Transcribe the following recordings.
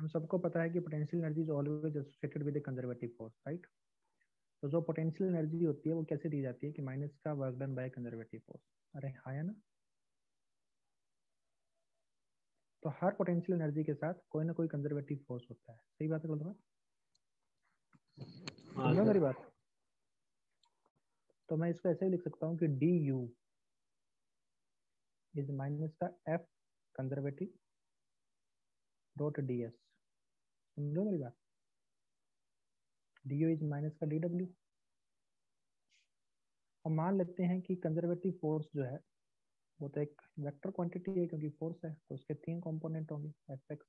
हम सबको पता है कि potential energy is always associated with A conservative force, right. तो जो पोटेंशियल एनर्जी होती है वो कैसे दी जाती है कि माइनस का work done by conservative force. अरे हाँ है ना। तो हर पोटेंशियल एनर्जी के साथ कोई ना कोई कंजर्वेटिव फोर्स होता है, सही बात है गलत बात? सुन रहे हो मेरी बात? तो मैं इसको ऐसे ही लिख सकता हूँ कि डी यू इज माइनस का F conservative dot D S. सुन रहे हो मेरी बात? डी यू इज माइनस का डी डब्ल्यू। अब मान लेते हैं कि कंजर्वेटिव फोर्स जो है वो तो एक वेक्टर क्वांटिटी है, क्योंकि फोर्स है तो उसके 3 कंपोनेंट होंगे, F x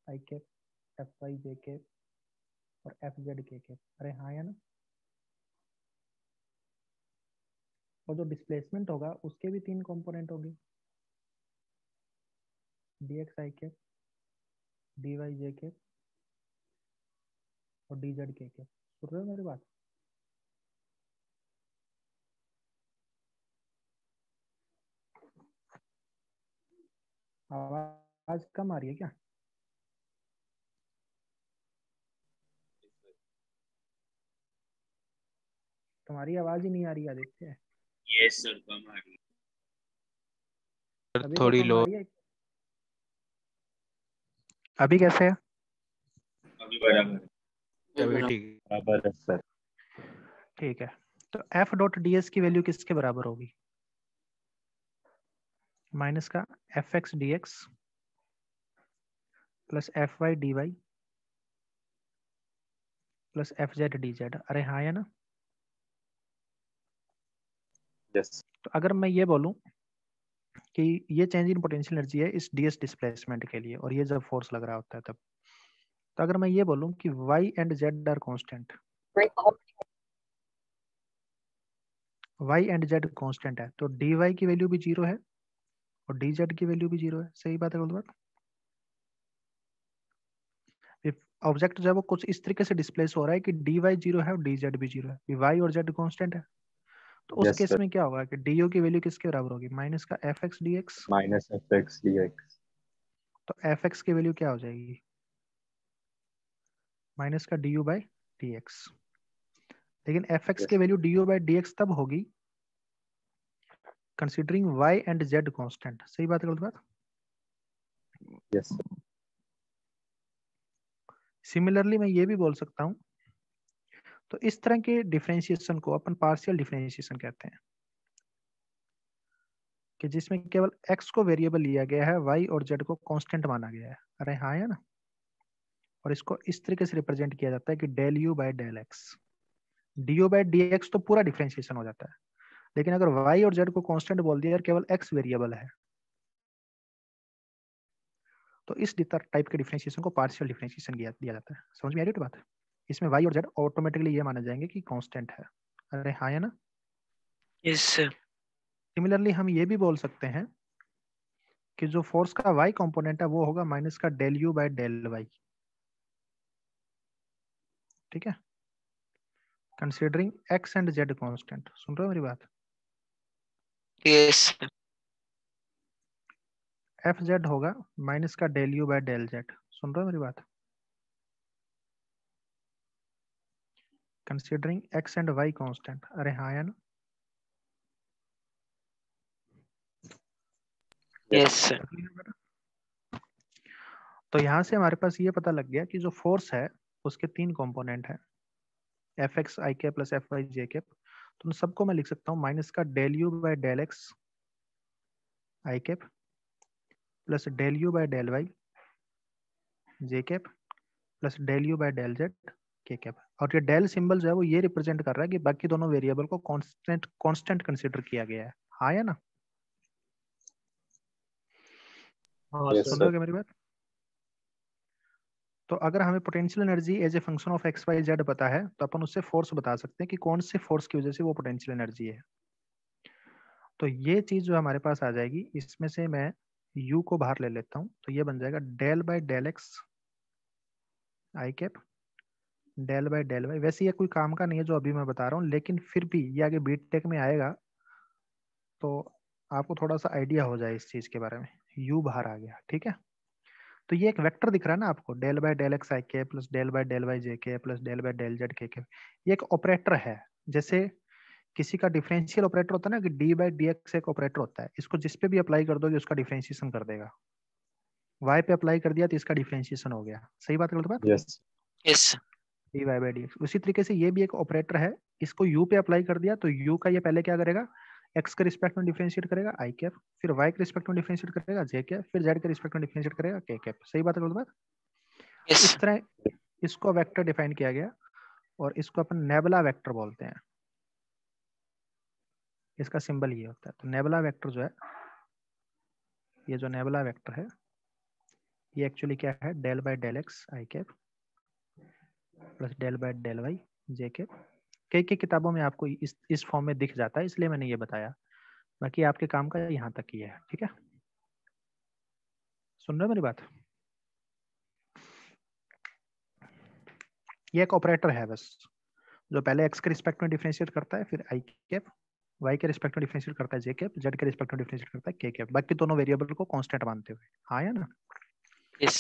i cap, F Y j cap और एफ जेड के कैप। अरे हाँ या ना। और जो डिस्प्लेसमेंट होगा उसके भी 3 कंपोनेंट होंगे, D x i cap, D Y j cap और डी जेड के कैप। सुन रहे हो मेरी बात? आवाज कम आ रही है क्या? तुम्हारी आवाज ही नहीं आ रही आदित्य। यस सर, कम आ रही है। अभी तो थोड़ी कम लो। आ रही है। अभी कैसे है? अभी बराबर अभी ठीक बराबर है सर। ठीक है। तो एफ डॉट डी एस की वैल्यू किसके बराबर होगी? माइनस का f x d x plus f y d y plus f z d z. अरे हाँ या ना। यस तो अगर मैं ये बोलूं कि ये चेंज इन पोटेंशियल एनर्जी है इस डी एस डिस्प्लेसमेंट के लिए, और ये जब फोर्स लग रहा होता है तब, तो अगर मैं ये बोलूं कि y and z are constant, y and z constant है, तो dy की वैल्यू भी 0 है और dz की वैल्यू भी 0 है, सही बात है गलत बात? ऑब्जेक्ट जो है वो कुछ इस तरीके से डिस्प्लेस हो रहा है कि dy 0 है और dz भी 0 है, y और z कांस्टेंट है। तो उस यस केस सर। में क्या होगा कि du की वैल्यू किसके बराबर होगी? माइनस का fx dx। Minus F x d x. तो fx की वैल्यू क्या हो जाएगी? माइनस का du बाई dx। लेकिन fx की वैल्यू du बाई dx तब होगी considering y and z constant, सही बात है गलत बात? Yes sir. सिमिलरली मैं ये भी बोल सकता हूं, तो इस तरह के डिफरेंशिएशन को अपन पार्शियल डिफरेंशिएशन कहते हैं, कि जिसमें केवल x को वेरिएबल लिया गया है, y और z को कांस्टेंट माना गया है। अरे हाँ है ना। और इसको इस तरीके से रिप्रेजेंट किया जाता है कि del you by del x. D u by d x तो पूरा डिफरेंशिएशन हो जाता है, लेकिन अगर y और z को कांस्टेंट बोल दिया और केवल x वेरिएबल है, तो इस टाइप के डिफरेंशिएशन को पार्शियल डिफरेंशिएशन दिया जाता है। समझ में आ रही है बात? इसमें y और z ऑटोमेटिकली ये माने जाएंगे कि कांस्टेंट है। अरे हाँ है ना। Yes sir. सिमिलरली हम ये भी बोल सकते हैं कि जो फोर्स का y कंपोनेंट है वो होगा माइनस का del you by del Y. ठीक है, considering x and z constant. सुन रहे हो मेरी बात? Yes sir. एफ जेड होगा माइनस का del you by del Z. सुन रहे हो मेरी बात? Considering x and y constant. अरे हाँ या ना। Yes sir. तो यहाँ से हमारे पास ये पता लग गया कि जो फोर्स है उसके 3 कंपोनेंट है, एफ एक्स आई के प्लस एफ वाई जे के। तो उन सबको मैं लिख सकता हूँ माइनस का del you by del x i cap plus del you by del Y j cap plus del you by del Z k cap. और ये डेल सिंबल जो है वो ये रिप्रेजेंट कर रहा है कि बाकी दोनों वेरिएबल को कांस्टेंट कंसीडर किया गया है। हाँ या ना। सुन रहे हो क्या मेरी बात? तो अगर हमें potential energy as a function of x y z पता है, तो अपन उससे फोर्स बता सकते हैं कि कौन से फोर्स की वजह से वो पोटेंशियल एनर्जी है। तो ये चीज जो हमारे पास आ जाएगी, इसमें से मैं u को बाहर ले लेता हूँ, तो ये बन जाएगा del by del x i cap del by del y. वैसे ये कोई काम का नहीं है जो अभी मैं बता रहा हूँ, लेकिन फिर भी ये आगे बीटेक में आएगा तो आपको थोड़ा सा आइडिया हो जाए इस चीज के बारे में। u बाहर आ गया, ठीक है। तो ये एक वेक्टर दिख रहा है ना आपको, del by del x I के plus del by del Y J के plus del by del Z के। ये एक ऑपरेटर है, जैसे किसी का डिफरेंशियल ऑपरेटर होता है ना कि डी बाई डी एक्स एक ऑपरेटर होता है, इसको जिस पे भी अप्लाई कर दोगे उसका डिफरेंशिएशन कर देगा। y पे अप्लाई कर दिया तो इसका डिफरेंशिएशन हो गया। सही बात है गलत बात? Yes. Yes. D y by d x. उसी तरीके से ये भी एक ऑपरेटर है, इसको u पे अप्लाई कर दिया तो u का ये पहले क्या करेगा, x के रिस्पेक्ट में डिफरेंशिएट करेगा आई कैप, फिर y के रिस्पेक्ट में डिफरेंशिएट करेगा जे कैप, फिर z के रिस्पेक्ट में डिफरेंशिएट करेगा के कैप। सही बात है गलत बात? Yes. इस तरह इसको वेक्टर डिफाइन किया गया और इसको अपन नेबुला वेक्टर बोलते हैं। इसका सिंबल ये होता है। तो नेबुला वेक्टर जो है, ये जो नेबुला वेक्टर है ये एक्चुअली क्या है, del by del x i cap plus del by del Y j cap. कई कई किताबों में आपको इस फॉर्म में दिख जाता है, इसलिए मैंने ये बताया। बाकी आपके काम का यहाँ तक ही है, ठीक है? सुन रहे हो मेरी बात? ये एक ऑपरेटर है बस, जो पहले एक्स के रिस्पेक्ट में डिफरेंशिएट करता है, फिर आई कैप, वाई के रिस्पेक्ट में डिफरेंशिएट करता है जे कैप, जेड के रिस्पेक्ट में डिफरेंशिएट करता है के कैप, बाकी दोनों वेरिएबल को कांस्टेंट मानते हुए। हाँ या ना? Yes.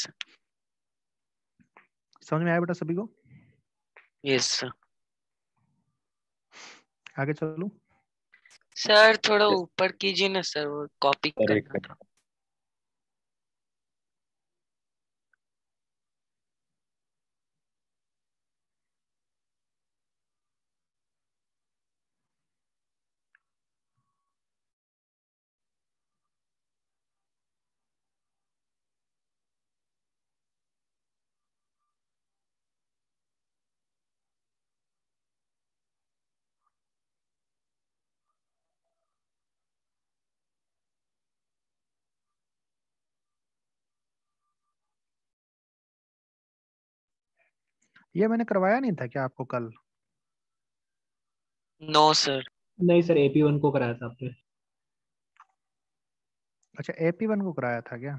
समझ में आया बेटा सभी को? Yes, sir. आगे चलूं? सर थोड़ा Yes. ऊपर कीजिए ना सर, वो कॉपी Sir, एक करना था। ये मैंने करवाया नहीं था क्या आपको कल? No sir. नहीं सर, AP1 को कराया था आपने। अच्छा AP1 को कराया था क्या?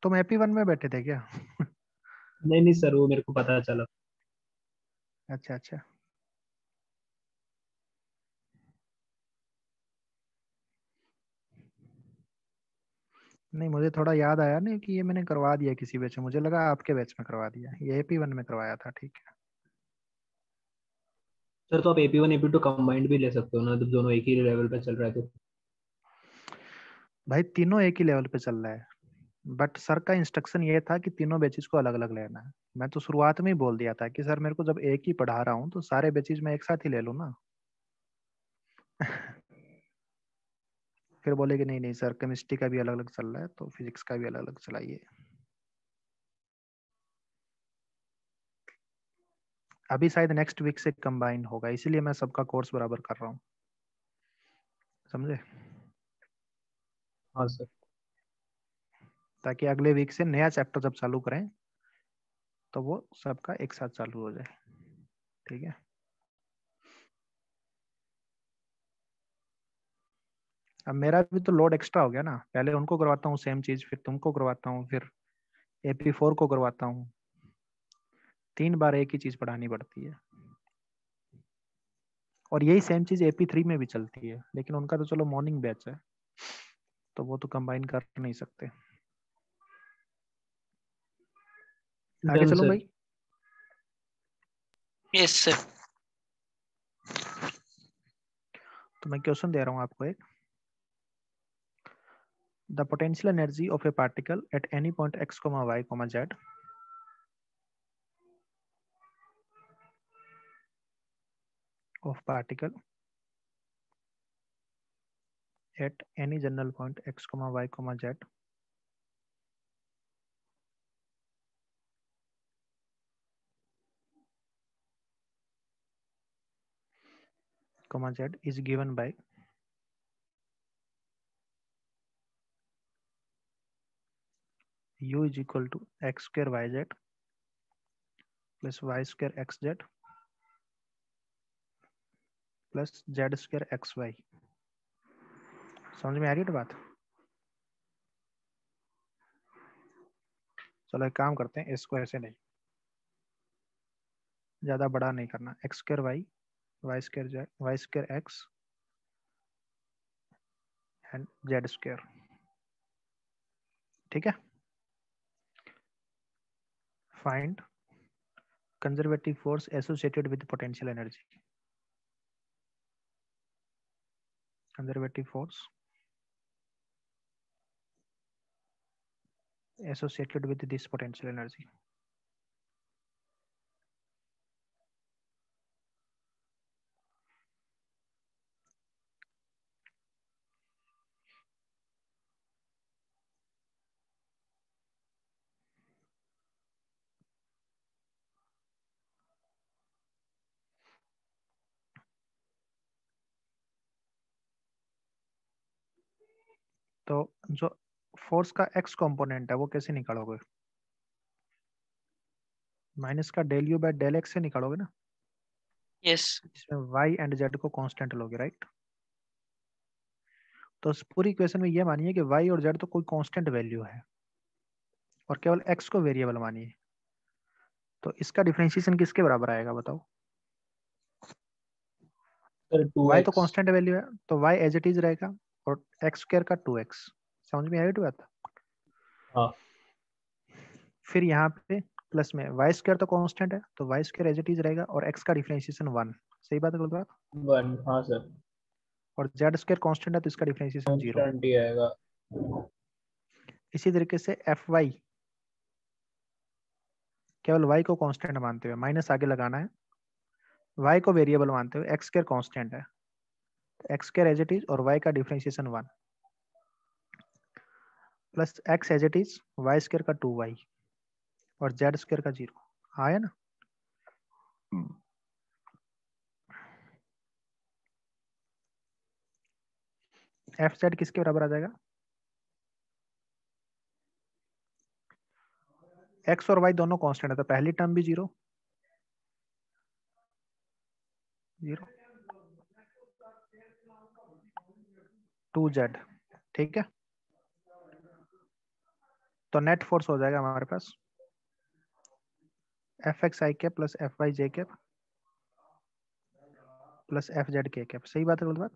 तुम AP1 में बैठे थे क्या? नहीं नहीं सर, वो मेरे को पता चला। अच्छा अच्छा। नहीं मुझे थोड़ा याद आया नहीं कि ये मैंने करवा दिया किसी बैच में, मुझे लगा आपके बैच में करवा दिया। ये AP1 में करवाया था, ठीक है। सर तो आप AP1 AP2 कंबाइंड भी ले सकते हो ना, जब दोनों एक ही लेवल पे चल रहा है तो। भाई तीनों एक ही लेवल पे चल रहा है, बट सर का इंस्ट्रक्शन ये था कि तीनों बैचेज को अलग अलग लेना है। मैं तो शुरुआत में ही बोल दिया था कि सर मेरे को जब एक ही पढ़ा रहा हूँ तो सारे बैचेज में एक साथ ही ले लूँ ना। फिर बोले कि नहीं नहीं सर, केमिस्ट्री का भी अलग अलग चल रहा है तो फिजिक्स का भी अलग अलग चलाइए। अभी शायद नेक्स्ट वीक से कंबाइन होगा, इसीलिए मैं सबका कोर्स बराबर कर रहा हूँ, समझे? हाँ सर। ताकि अगले वीक से नया चैप्टर जब चालू करें तो वो सबका एक साथ चालू हो जाए, ठीक है? अब मेरा भी तो लोड एक्स्ट्रा हो गया ना, पहले उनको करवाता हूँ सेम चीज, फिर तुमको करवाता हूँ, फिर AP4 को करवाता हूँ। 3 बार एक ही चीज पढ़ानी पड़ती है। और यही सेम चीज AP3 में भी चलती है, लेकिन उनका तो चलो मॉर्निंग बैच है तो वो तो कंबाइन कर नहीं सकते। आगे डन चलूं सर। भाई? Yes sir. तो मैं क्वेश्चन दे रहा हूँ आपको एक। The potential energy of A particle at any point x, y, z of particle at any general point x, y, z z is given by u is equal to x square yz plus y square xz plus z square xy। समझ में आ रही है बात? चलो एक काम करते हैं, इसको ऐसे नहीं, ज्यादा बड़ा नहीं करना। X square y, y square z, y square x and z square, ठीक है? Find conservative force associated with potential energy. Conservative force associated with this potential energy. तो जो फोर्स का एक्स कंपोनेंट है वो कैसे निकालोगे? माइनस का del you by del x से निकालोगे ना, यस इसमें वाई एंड जेड को कांस्टेंट लोगे, राइट? तो इस पूरी इक्वेशन में ये मानिए कि वाई और जेड तो कोई कांस्टेंट वैल्यू है और केवल एक्स को वेरिएबल मानिए, तो इसका डिफरेंशिएशन किसके बराबर आएगा बताओ? सर वाई तो 2x. कांस्टेंट वैल्यू है तो वाई एज इट इज रहेगा और एक्स स्क्वायर का 2x. समझ में आई बात? हाँ फिर यहाँ पे प्लस में वाई स्क्वायर तो कांस्टेंट है तो y square as it is रहेगा और एक्स का डिफरेंशिएशन 1. सही बात है गलत बात? 1. हाँ सर और जेड स्क्वायर कांस्टेंट है तो इसका डिफरेंशिएशन 0. कांस्टेंट ही आएगा. इसी तरीके से एफ वाई केवल वाई को कांस्टेंट मानते हुए माइनस आगे लगाना है, वाई को वेरिएबल मानते हुए एक्स स्क्वायर कांस्टेंट है तो x square as it is और वाई का differentiation 1 plus x as it is y square का 2y और जेड स्क्वायर का 0. आया ना? एफ जेड किसके बराबर आ जाएगा? एक्स और वाई दोनों कांस्टेंट है तो पहली टर्म भी 0 0 2z. ठीक है, तो नेट फोर्स हो जाएगा हमारे पास F x i cap plus f Y j cap plus f Z k cap. सही बात है गलत बात?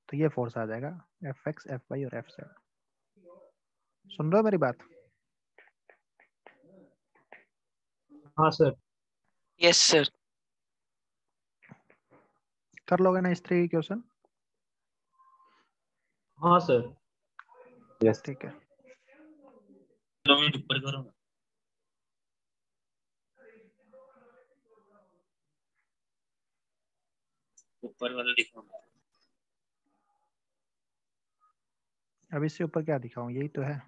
तो ये फोर्स आ जाएगा एफ एक्स एफ वाई और एफ जेड. सुन रहे हो मेरी बात? हाँ सर. यस सर कर लोगे ना इस तरह की क्वेश्चन? हाँ सर. Yes. ठीक है, ऊपर करो ना ऊपर वाला दिखाओ. अब इससे ऊपर क्या दिखाऊं? यही तो है.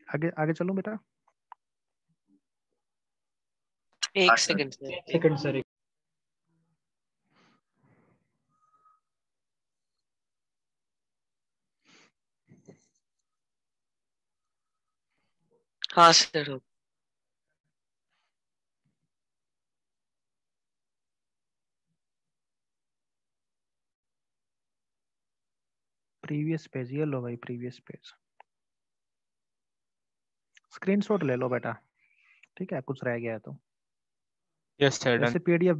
आगे आगे चलूं बेटा? एक सेकंड सर. Second sir. हाँ सर. प्रीवियस पेज, ये लो भाई प्रीवियस पेज. स्क्रीनशॉट ले लो बेटा, ठीक है? कुछ रह गया है तो यस सर डन. वैसे पीडीएफ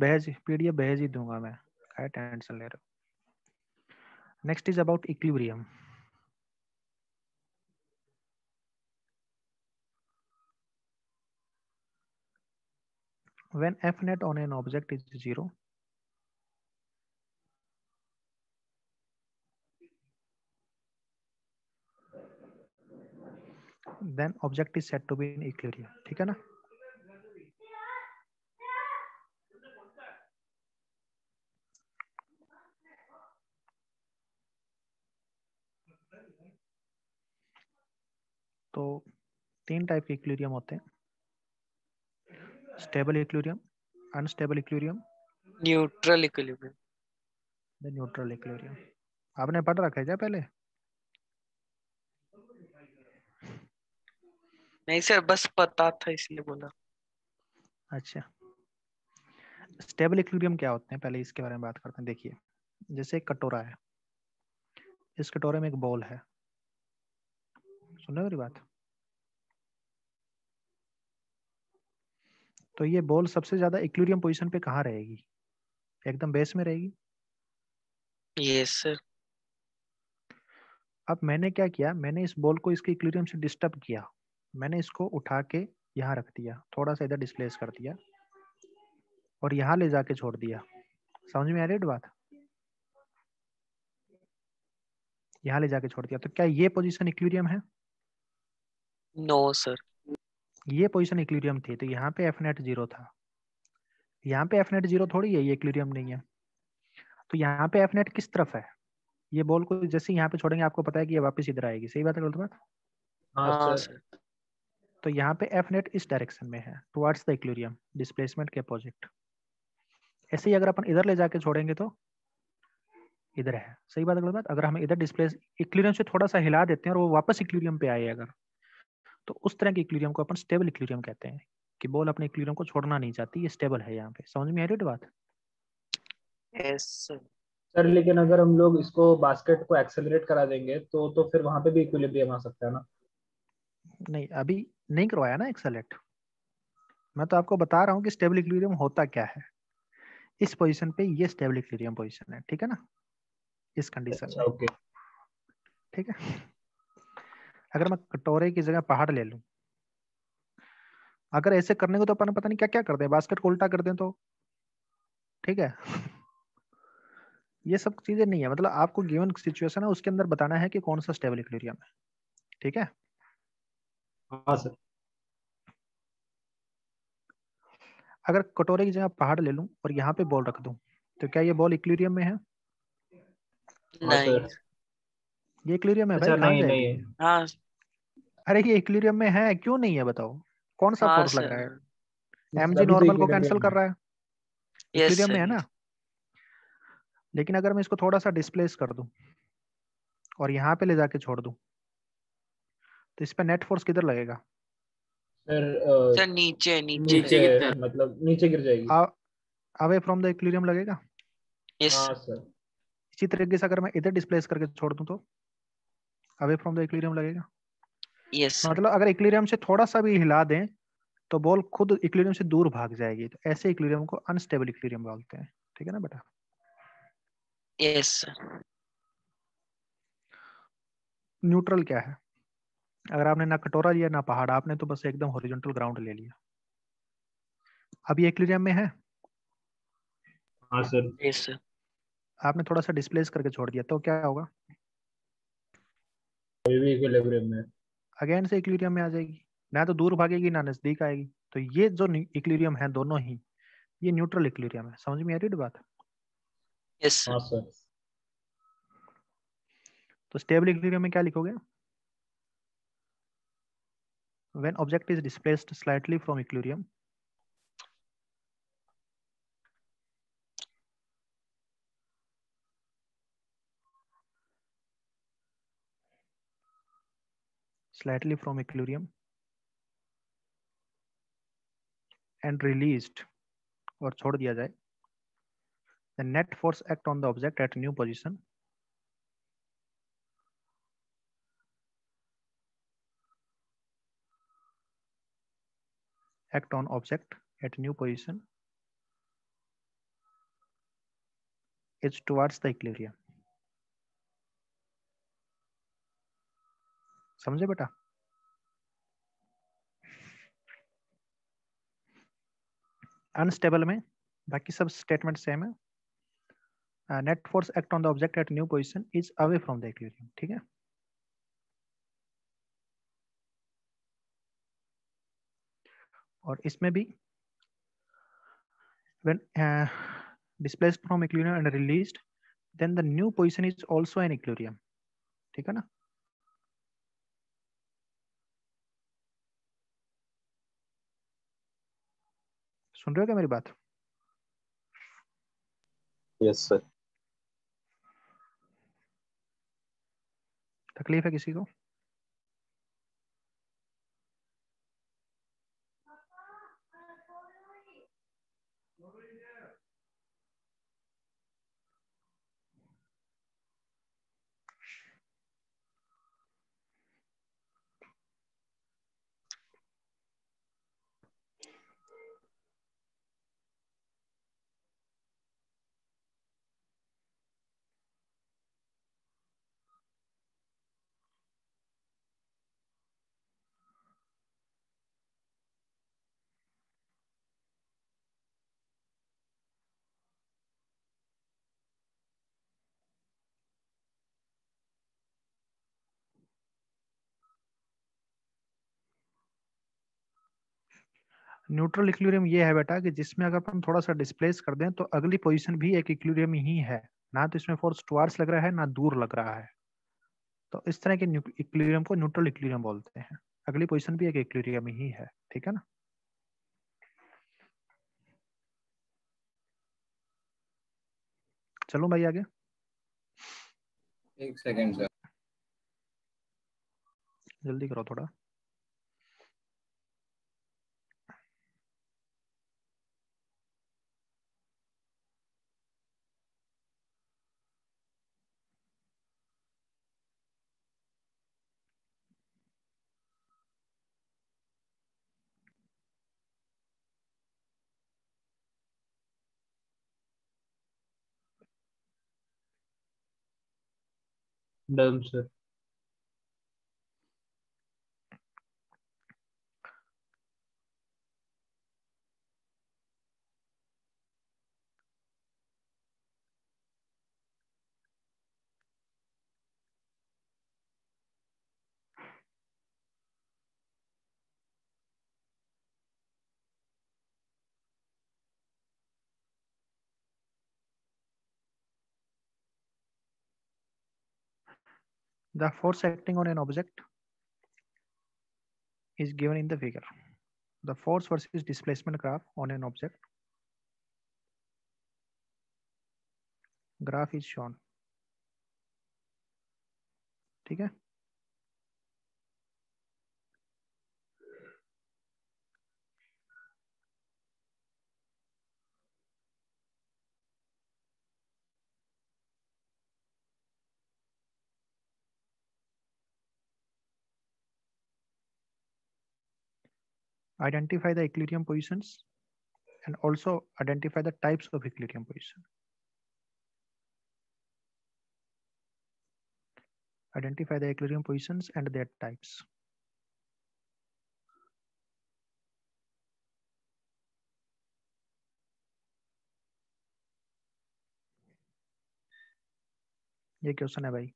भेज ही दूंगा मैं, क्या टेंशन ले रहे हो? Next is about equilibrium. When F net on an object is 0, then object is said to be in equilibrium. ठीक है ना? तो 3 टाइप के इक्विलिब्रियम होते हैं: stable equilibrium, unstable equilibrium, neutral equilibrium. Neutral equilibrium. आपने पढ़ रखा है क्या पहले? नहीं सर बस पता था इसलिए बोला. अच्छा, स्टेबल इक्विलिब्रियम क्या होते हैं, पहले इसके बारे में बात करते हैं। देखिए, जैसे एक कटोरा है, इस कटोरे में एक बॉल है, सुन रहे हो मेरी बात? तो ये बॉल सबसे ज्यादा इक्विलिब्रियम पोजीशन पे कहाँ रहेगी? एकदम बेस में रहेगी। Yes sir. अब मैंने क्या किया, मैंने इस बॉल को इसके इक्विलिब्रियम से डिस्टर्ब किया, मैंने इसको उठा के यहाँ रख दिया, थोड़ा सा इधर डिस्प्लेस कर दिया और यहाँ ले जाके छोड़ दिया। समझ में आ रही है बात? यहाँ ले जाके छोड़ दिया, तो क्या ये पोजीशन इक्विलिब्रियम है? No sir. ये पोजीशन इक्विलिब्रियम थी, तो यहाँ पे एफ नेट 0 था, यहाँ पे एफ नेट 0 थोड़ी है, ये इक्विलिब्रियम नहीं है। तो यहाँ पे एफ नेट किस तरफ है? ये बॉल को जैसे यहाँ पे छोड़ेंगे आपको पता है कि ये वापस इधर आएगी, सही बात है गलत बात? हाँ हाँ सर। सर। तो यहाँ पे एफ नेट इस डायरेक्शन में है, टुवर्ड्स द इक्विलिब्रियम, डिस्प्लेसमेंट के अपोजिट। ऐसे ही अगर अपन इधर ले जाके छोड़ेंगे तो इधर है, सही बात है गलत बात? अगर हम इधर डिस्प्लेस इक्विलिब्रियम से थोड़ा सा हिला देते हैं और वो वापस इक्विलिब्रियम पे आए अगर, तो उस तरह के इक्विलिब्रियम को अपन स्टेबल इक्विलिब्रियम कहते हैं, कि बॉल अपने इक्विलिब्रियम को छोड़ना नहीं चाहती, ये स्टेबल है। यहाँ पे समझ में आ रही है बात? Yes sir. सर लेकिन अगर हम लोग इसको बास्केट को एक्सेलरेट करा देंगे तो फिर वहां पे भी इक्विलिब्रियम आ सकता है ना? नहीं, अभी नहीं करवाया ना एक्सेलेट, मैं तो आपको बता रहा हूँ कि स्टेबल इक्विलिब्रियम होता क्या है। इस पोजीशन पे ये स्टेबल इक्विलिब्रियम पोजीशन है, ठीक है ना, इस कंडीशन अच्छा में, ओके। ठीक है। अगर मैं कटोरे की जगह पहाड़ ले लूं, अगर ऐसे करने को तो अपन पता नहीं क्या क्या कर दें, बास्केट को उल्टा कर दें तो, ठीक है। ये सब चीजें नहीं है, मतलब आपको गिवन सिचुएशन है उसके अंदर बताना है कि कौन सा स्टेबल इक्विलिब्रियम है, ठीक है। हाँ सर। अगर कटोरे की जगह पहाड़ ले लूं और यहाँ पे बॉल रख दूं, तो क्या ये बॉल इक्विलिब्रियम में है? हाँ नहीं। सर। ये इक्विलिब्रियम है भाई, अच्छा कहाँ नहीं नहीं जाएगी? है। हाँ। अरे ये इक्विलिब्रियम में है, क्यों नहीं है बताओ? कौन सा हाँ फोर्स लग रहा है? नहीं सर mg अभी तो नॉर्मल को कैंसिल इक्विलिब्रियम कर है। रहा है, यस इक्विलिब्रियम में है सर। ना। लेकिन अगर मैं इसको थोड़ा सा डिस्प्लेस कर दूं और यहाँ पे ले जाके छोड़ दूं, तो इस पे नेट फोर्स किधर लगेगा? सर सर नीचे नीचे नीचे की तरफ। मतलब नीचे गिर जाएगी। अवे फ्रॉम द इक्विलिब्रियम लगेगा। यस हाँ सर। इसी तरीके से अगर मैं इधर डिस्प्लेस करके छोड़ दूं तो अवे फ्रॉम द इक्विलिब्रियम लगेगा। Yes sir. मतलब अगर इक्विलिब्रियम से थोड़ा सा भी हिला दें तो बॉल खुद इक्विलिब्रियम से दूर भाग जाएगी, तो ऐसे इक्विलिब्रियम को अनस्टेबल इक्विलिब्रियम बोलते हैं, ठीक है ना बेटा। Yes sir. न्यूट्रल क्या है? अगर आपने ना कटोरा लिया ना पहाड़, आपने तो बस एकदम हॉरिजॉन्टल ग्राउंड ले लिया। अब ये इक्विलिब्रियम में है, हाँ सर। Yes sir. आपने थोड़ा सा डिस्प्लेस करके छोड़ दिया तो क्या होगा? अभी भी इक्विलिब्रियम में है। अगेन से इक्विलिब्रियम में आ जाएगी, ना तो दूर भागेगी ना नजदीक आएगी। तो ये जो इक्विलिब्रियम है दोनों ही, ये न्यूट्रल इक्विलिब्रियम है। समझ में आ रही है बात? Yes sir. हाँ सर। तो स्टेबल इक्विलिब्रियम में क्या लिखोगे? When object is displaced slightly from equilibrium, slightly from equilibrium and released, और छोड़ दिया जाए, the net force act on the object at new position act on object at new position is towards the equilibrium। समझे बेटा? Unstable में बाकी सब statement same है। Net force act on the object at new position is away from the equilibrium, ठीक है। और इसमें भी when displaced from equilibrium and released, then the new position is also an equilibrium, ठीक है ना। सुन रहे हो क्या मेरी बात? Yes, sir. तकलीफ है किसी को? न्यूट्रल इक्विलिब्रियम ये है बेटा कि जिसमें अगर हम थोड़ा सा डिस्प्लेस कर दें तो अगली पोजीशन भी एक इक्विलिब्रियम ही है, ना तो इसमें फोर्स टुवार्ड्स लग रहा है ना दूर लग रहा है। तो इस तरह के इक्विलिब्रियम को न्यूट्रल इक्विलिब्रियम बोलते हैं। अगली पोजीशन भी एक इक्विलिब्रियम ही है, ठीक है ना। चलो भाई आगे। एक सेकेंड सर। जल्दी करो थोड़ा। Done sir. The force acting on an object is given in the figure. The force versus displacement graph on an object graph is shown. ठीक है। Identify the equilibrium positions and also identify the types of equilibrium position. Identify the equilibrium positions and their types. ये question है भाई।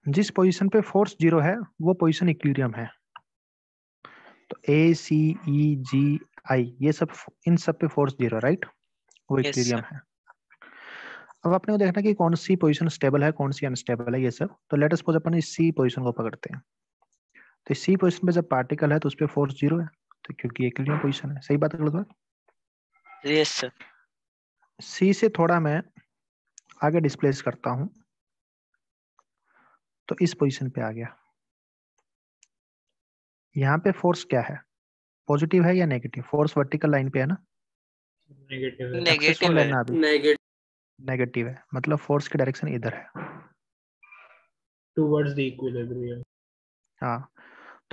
जिस position पे force 0 है वो position equilibrium है। तो ए सी ई जी आई ये सब, इन सब पे फोर्स 0, राइट, वो Yes, इक्विलिब्रियम sir. है। अब अपने को देखना कि कौन सी पोजीशन स्टेबल है, कौन सी अनस्टेबल है, ये सब। तो लेट अस सपोज अपन इस सी पोजीशन को पकड़ते हैं। तो इस सी पोजीशन पे जब पार्टिकल है तो उस पे फोर्स 0 है, तो क्योंकि इक्विलिब्रियम पोजीशन है। सही बात है गलत बात? Yes, sir. सी से थोड़ा मैं आगे डिस्प्लेस करता हूं तो इस पोजीशन पे आ गया। यहाँ पे फोर्स क्या है, पॉजिटिव है या नेगेटिव? फोर्स वर्टिकल लाइन पे है ना, नेगेटिव है। एक्सेस Negative कौन है. लेना अभी? नेगेटिव है, मतलब फोर्स की डायरेक्शन इधर है। Towards the equilibrium. हाँ,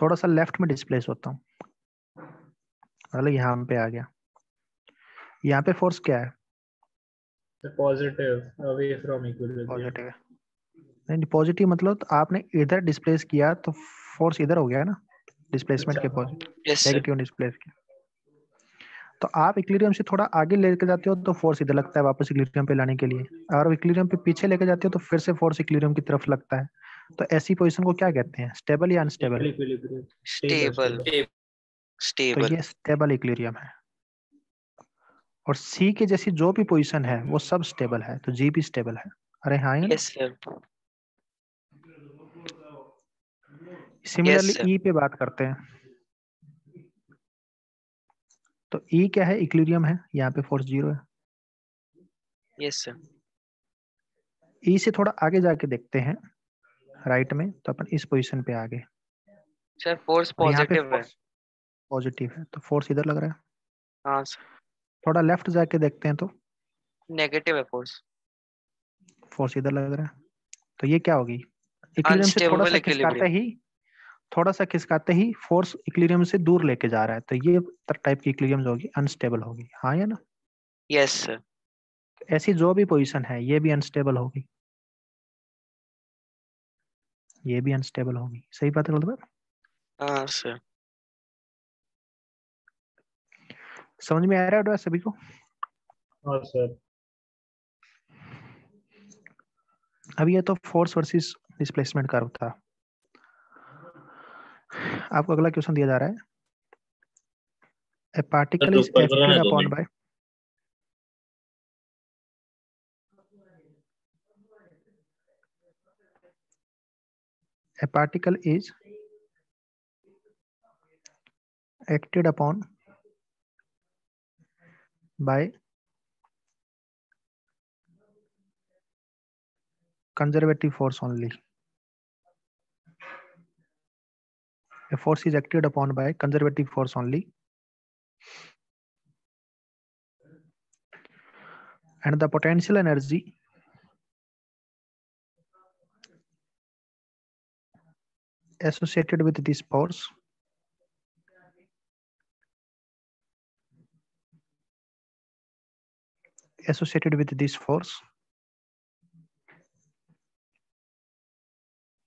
थोड़ा सा लेफ्ट में डिस्प्लेस होता हूँ, मतलब यहाँ पे आ गया। यहाँ पे फोर्स क्या है? Positive, away from equilibrium. Positive है। नहीं, पॉजिटिव मतलब तो आपने इधर डिस्प्लेस किया तो फोर्स इधर हो गया ना, डिस्प्लेसमेंट के positive, Yes, sir. Negative displace किया। तो आप इक्विलिब्रियम से थोड़ा आगे लेके जाते हो तो फोर्स इधर लगता है वापस इक्विलिब्रियम पे लाने के लिए, और इक्विलिब्रियम पे पीछे लेके जाते हो तो फिर से फोर्स इक्विलिब्रियम की तरफ लगता है। तो ऐसी पोजीशन को क्या कहते हैं, स्टेबल या अनस्टेबल? इक्विलिब्रियम। Stable. तो Stable. ये स्टेबल इक्विलिब्रियम है। और सी के जैसी जो भी पोजीशन है वो सब स्टेबल है, तो जी भी स्टेबल है। अरे हाँ या ना? Yes, sir. Similarly Yes, sir. ई पे बात करते हैं। तो ई क्या है, इक्विलिब्रियम है, यहाँ पे फोर्स 0 है। Yes, sir. ई से थोड़ा आगे जाके देखते हैं राइट में, तो अपन इस पोजीशन पे आ गए। Sir, force और यहाँ पे positive है. फोर्स पॉजिटिव है, तो फोर्स इधर लग रहा है। हाँ, sir. थोड़ा लेफ्ट जाके देखते हैं तो Negative है force. फोर्स इधर लग रहा है। तो ये क्या होगी, इक्विलिब्रियम से Unstable equilibrium. थोड़ा सा खिसकाते ही फोर्स इक्विलिब्रियम से दूर लेके जा रहा है, तो ये टाइप की इक्विलिब्रियम होगी, अनस्टेबल होगी। हाँ या ना? Yes, sir. ऐसी जो भी पोजीशन है ये भी अनस्टेबल होगी, ये भी अनस्टेबल होगी। सही बात है गलत बात? हाँ, sir. समझ में आ रहा है सभी को? हाँ सर। अब ये तो फोर्स वर्सेस डिस्प्लेसमेंट कर्व था। आपको अगला क्वेश्चन दिया जा रहा है, ए particle is acted upon bye a particle is acted upon by conservative force only. A force is acted upon by conservative force only, and the potential energy associated with this force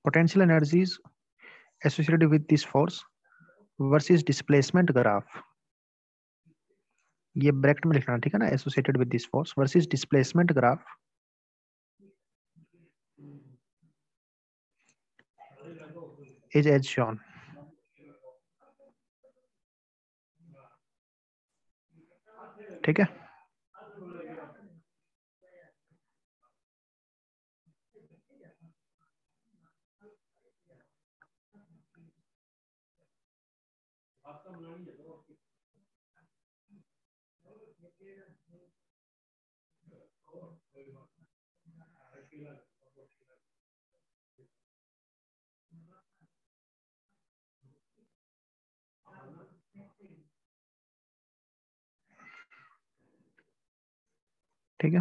potential energies associated with this force versus displacement graph, ये bracket में लिखना, ठीक है ना, associated with this force versus displacement graph is as shown. ठीक है, ठीक है।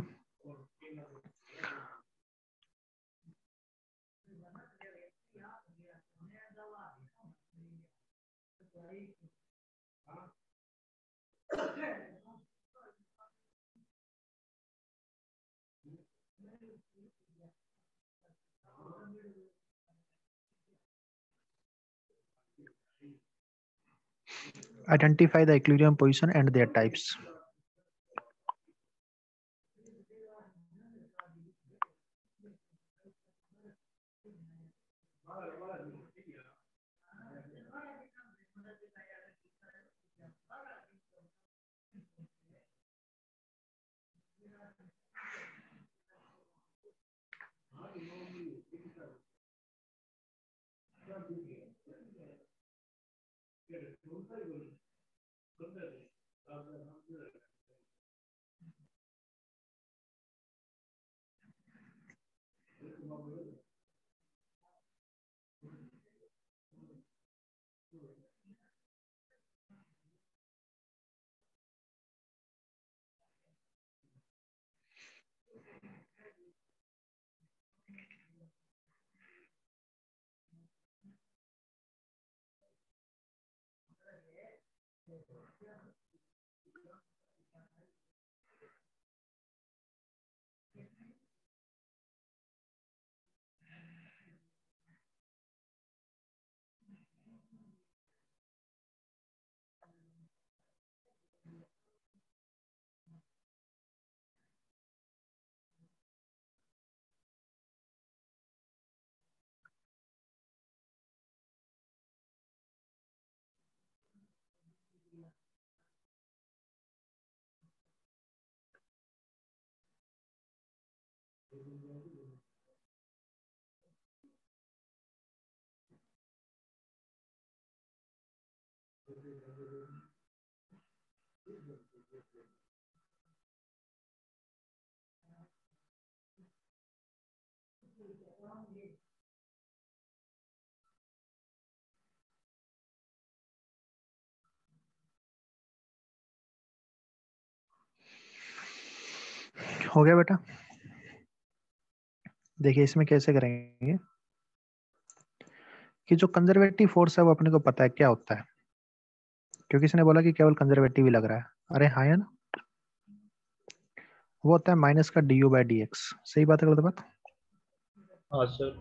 Identify the equilibrium position and their types. हो गया बेटा? देखिए इसमें कैसे करेंगे कि जो कंजर्वेटिव फोर्स है वो अपने को पता है क्या होता है, क्योंकि इसने बोला कि केवल कंजर्वेटिव ही लग रहा है। अरे हाँ है ना, वो होता है माइनस का D you by d x. सही बात है गलत बात? हाँ सर।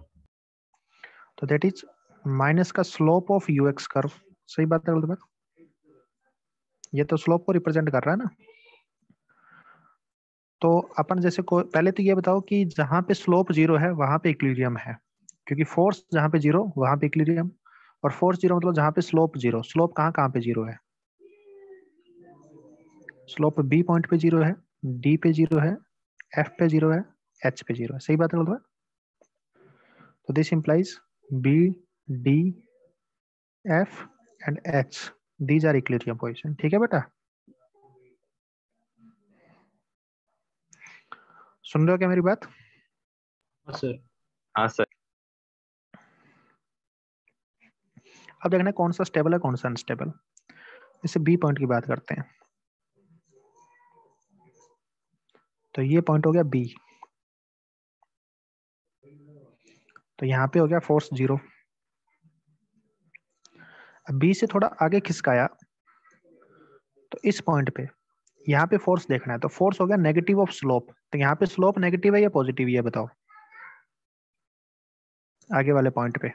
तो दैट इज माइनस का slope of you x curve. सही बात है गलत बात? ये तो स्लोप को रिप्रेजेंट कर रहा है ना। तो अपन जैसे को पहले तो ये बताओ कि जहां पे स्लोप जीरो है वहां पे इक्विलिब्रियम है, क्योंकि फोर्स जहां पे जीरो वहां पे इक्विलिब्रियम, और फोर्स जीरो मतलब जहां पे स्लोप जीरो। स्लोप कहाँ कहाँ पे जीरो है? स्लोप बी पॉइंट पे जीरो है, डी पे जीरो है, एफ पे जीरो है, एच पे जीरो है। सही बात है गलत बात? तो this implies b, d, f and h, these are equilibrium position. ठीक है बेटा? सुन रहे हो क्या मेरी बात? हाँ सर। हाँ सर। अब देखना है कौन सा स्टेबल है कौन सा अनस्टेबल। इसे बी पॉइंट की बात करते हैं। तो ये पॉइंट हो गया बी, तो यहाँ पे हो गया फोर्स जीरो। अब बी से थोड़ा आगे खिसकाया तो इस पॉइंट पे यहाँ पे फोर्स देखना है, तो फोर्स हो गया नेगेटिव ऑफ स्लोप। तो यहाँ पे स्लोप नेगेटिव है या पॉजिटिव है बताओ, आगे वाले पॉइंट पे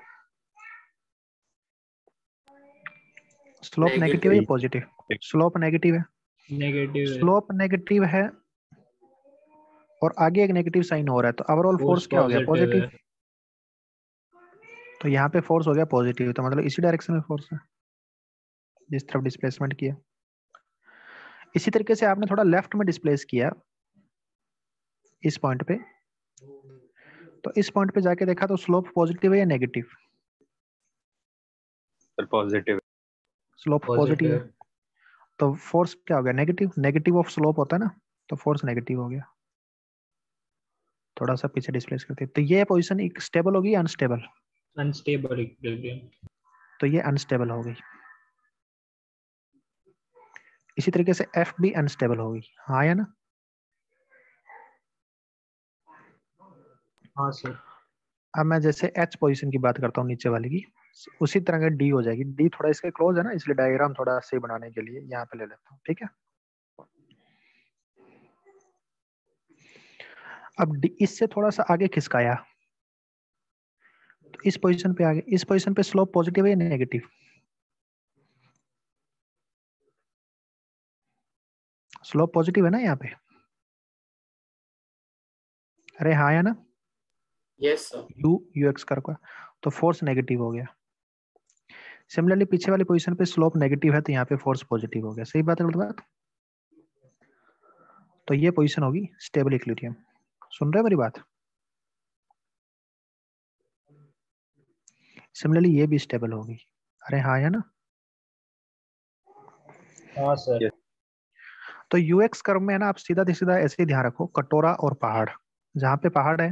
स्लोप नेगेटिव है या पॉजिटिव? स्लोप नेगेटिव है। नेगेटिव है। स्लोप नेगेटिव है और आगे एक नेगेटिव साइन हो रहा है, तो ओवरऑल फोर्स क्या हो गया? पॉजिटिव है। पॉजिटिव। तो यहाँ पे फोर्स हो गया पॉजिटिव, तो मतलब इसी डायरेक्शन में फोर्स है जिस तरफ डिस्प्लेसमेंट किया। इसी तरीके से आपने थोड़ा लेफ्ट में डिस्प्लेस किया इस पॉइंट पे, तो इस पॉइंट पे जाके देखा तो स्लोप पॉजिटिव है या negative? Sir positive. Slope positive है, तो फोर्स क्या हो गया? नेगेटिव। नेगेटिव ऑफ स्लोप होता है ना, तो फोर्स नेगेटिव हो गया। थोड़ा सा पीछे डिस्प्लेस करते हैं, तो ये पोजीशन एक स्टेबल होगी या अनस्टेबल? Unstable equilibrium. तो ये अनस्टेबल हो गई। इसी तरीके से एफ भी अनस्टेबल होगी। हाँ या ना? हाँ सर। अब मैं जैसे एच पोजीशन की बात करता हूँ नीचे वाली की, उसी तरह का डी हो जाएगी। डी थोड़ा इसके क्लोज है ना, इसलिए डायग्राम थोड़ा सही बनाने के लिए यहाँ पे ले लेता हूँ। ठीक है? अब डी इससे थोड़ा सा आगे खिसकाया तो इस पोजीशन पे आ गए। इस पोजीशन पे स्लोप पॉजिटिव है या नेगेटिव? स्लोप पॉजिटिव है ना यहाँ पे? अरे हाँ या ना? Yes sir. You you x कर, तो फोर्स नेगेटिव हो गया। सिमिलरली पीछे वाली पोजीशन पे स्लोप नेगेटिव है तो यहाँ पे फोर्स पॉजिटिव हो गया। सही बात है गलत बात? तो ये पोजीशन होगी स्टेबल इक्विलिब्रियम। सुन रहे हो मेरी बात? सिमिलरली ये भी स्टेबल होगी। अरे हाँ या ना? हाँ सर। Yes. तो यूएक्स कर्व में है ना, आप सीधा सीधा ऐसे ही ध्यान रखो, कटोरा और पहाड़, जहाँ पे पहाड़ है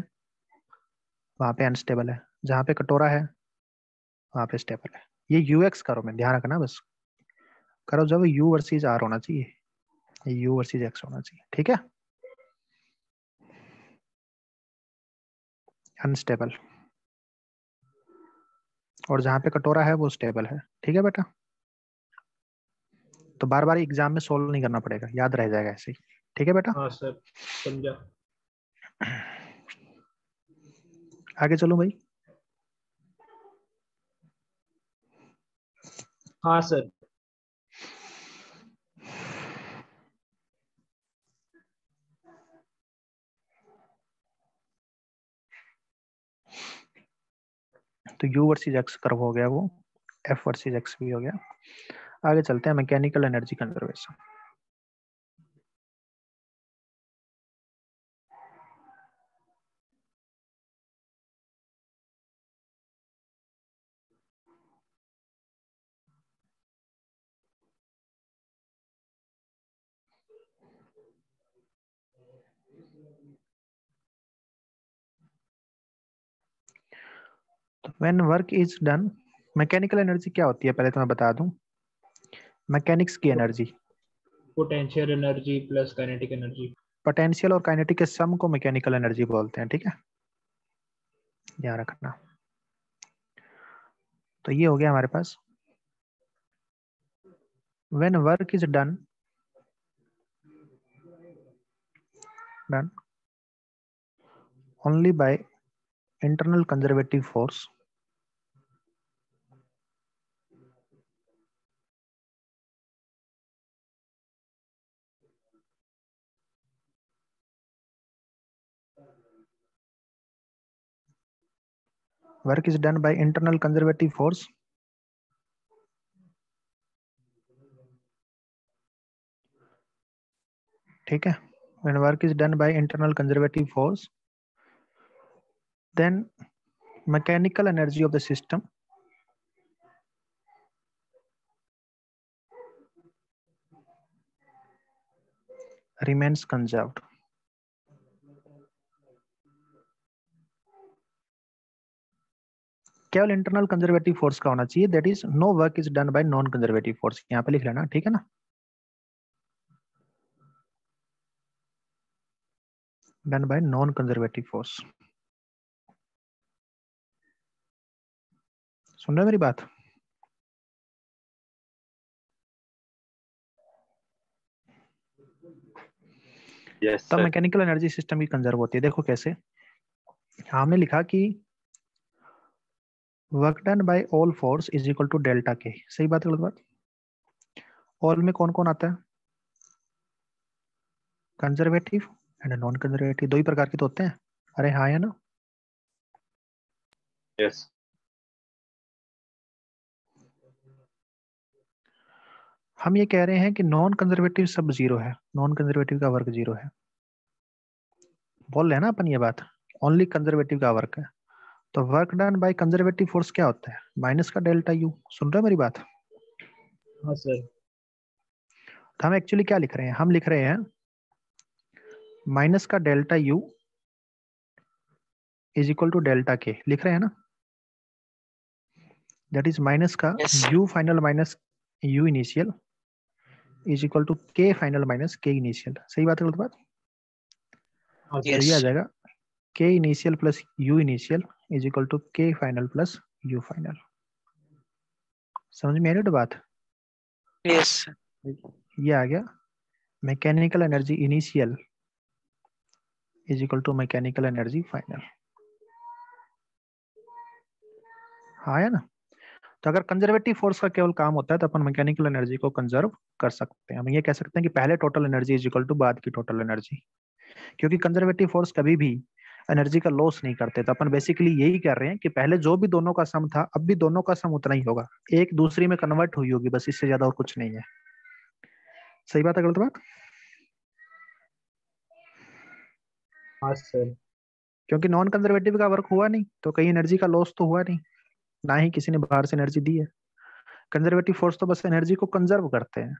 वहां पे अनस्टेबल है, जहाँ पे कटोरा है वहां पे स्टेबल है। ये यूएक्स कर्व में ध्यान रखना बस। करो जब यू वर्सेस आर होना चाहिए, यू वर्सेस एक्स होना चाहिए, ठीक है। अनस्टेबल, और जहाँ पे कटोरा है वो स्टेबल है, ठीक है बेटा। तो बार बार एग्जाम में सोल्व नहीं करना पड़ेगा, याद रह जाएगा ऐसे ही, ठीक है बेटा। हाँ सर, समझा। आगे चलो भाई। हाँ सर। तो यू वर्सेस एक्स कर्व हो गया वो, एफ वर्सेस एक्स भी हो गया। आगे चलते हैं mechanical energy conservation. When work is done, mechanical energy क्या होती है पहले तो मैं बता दूं। मैकेनिक्स की energy, potential energy plus kinetic energy. Potential और काइनेटिक के सम को मैकेनिकल एनर्जी बोलते हैं, ठीक है, याद रखना। तो ये हो गया हमारे पास। When work is done only by internal conservative force work is done by internal conservative force ठीक है। when work is done by internal conservative force then mechanical energy of the system remains conserved। केवल internal conservative force का होना चाहिए, that is no work is done by non conservative force, यहाँ पे लिख लेना, ठीक है ना। Done by non conservative force, सुन रहे हो मेरी बात। Yes, तब sir. मैकेनिकल एनर्जी सिस्टम की कंजर्व होती है। देखो कैसे, हमने लिखा कि work done by all force is equal to delta K, सही बात है गलत बात। ऑल में कौन कौन आता है, कंजर्वेटिव एंड नॉन कंजर्वेटिव, दो ही प्रकार के तो होते हैं। अरे हाँ है ना। Yes. हम ये कह रहे हैं कि नॉन कंजर्वेटिव सब जीरो है, नॉन कंजर्वेटिव का वर्क जीरो है, बोल रहे हैं ना अपन ये बात, ओनली कंजर्वेटिव का वर्क है। तो work done by conservative force क्या होता है, माइनस का डेल्टा यू, सुन रहे हो मेरी बात। हाँ सर। तो हम एक्चुअली क्या लिख रहे हैं, हम लिख रहे हैं माइनस का delta u is equal to delta k, लिख रहे हैं ना। दैट इज माइनस का Yes, sir. U final minus u initial is equal to k final minus k initial, सही बात है गलत बात। हाँ तो सर। ये आ Yes. जाएगा k initial plus u initial is equal to k final plus u final. समझ में आ रही है बात। Yes, sir. ये आ गया mechanical energy initial is equal to mechanical energy final, हाँ है ना। तो अगर कंजर्वेटिव फोर्स का केवल काम होता है तो अपन मैकेनिकल एनर्जी को कंजर्व कर सकते हैं। हम ये कह सकते हैं कि पहले total energy is equal to बाद की टोटल एनर्जी, क्योंकि कंजर्वेटिव फोर्स कभी भी एनर्जी का लॉस नहीं करते। तो अपन बेसिकली यही कर रहे हैं कि पहले जो भी दोनों का सम था अब भी दोनों का सम उतना ही होगा, एक दूसरी में कन्वर्ट हुई होगी बस, इससे ज्यादा और कुछ नहीं है। सही बात है गलत बात। हाँ सर। क्योंकि नॉन कंजर्वेटिव का वर्क हुआ नहीं तो कहीं एनर्जी का लॉस तो हुआ नहीं, ना ही किसी ने बाहर से एनर्जी दी है। कंजर्वेटिव फोर्स तो बस एनर्जी को कंजर्व करते हैं,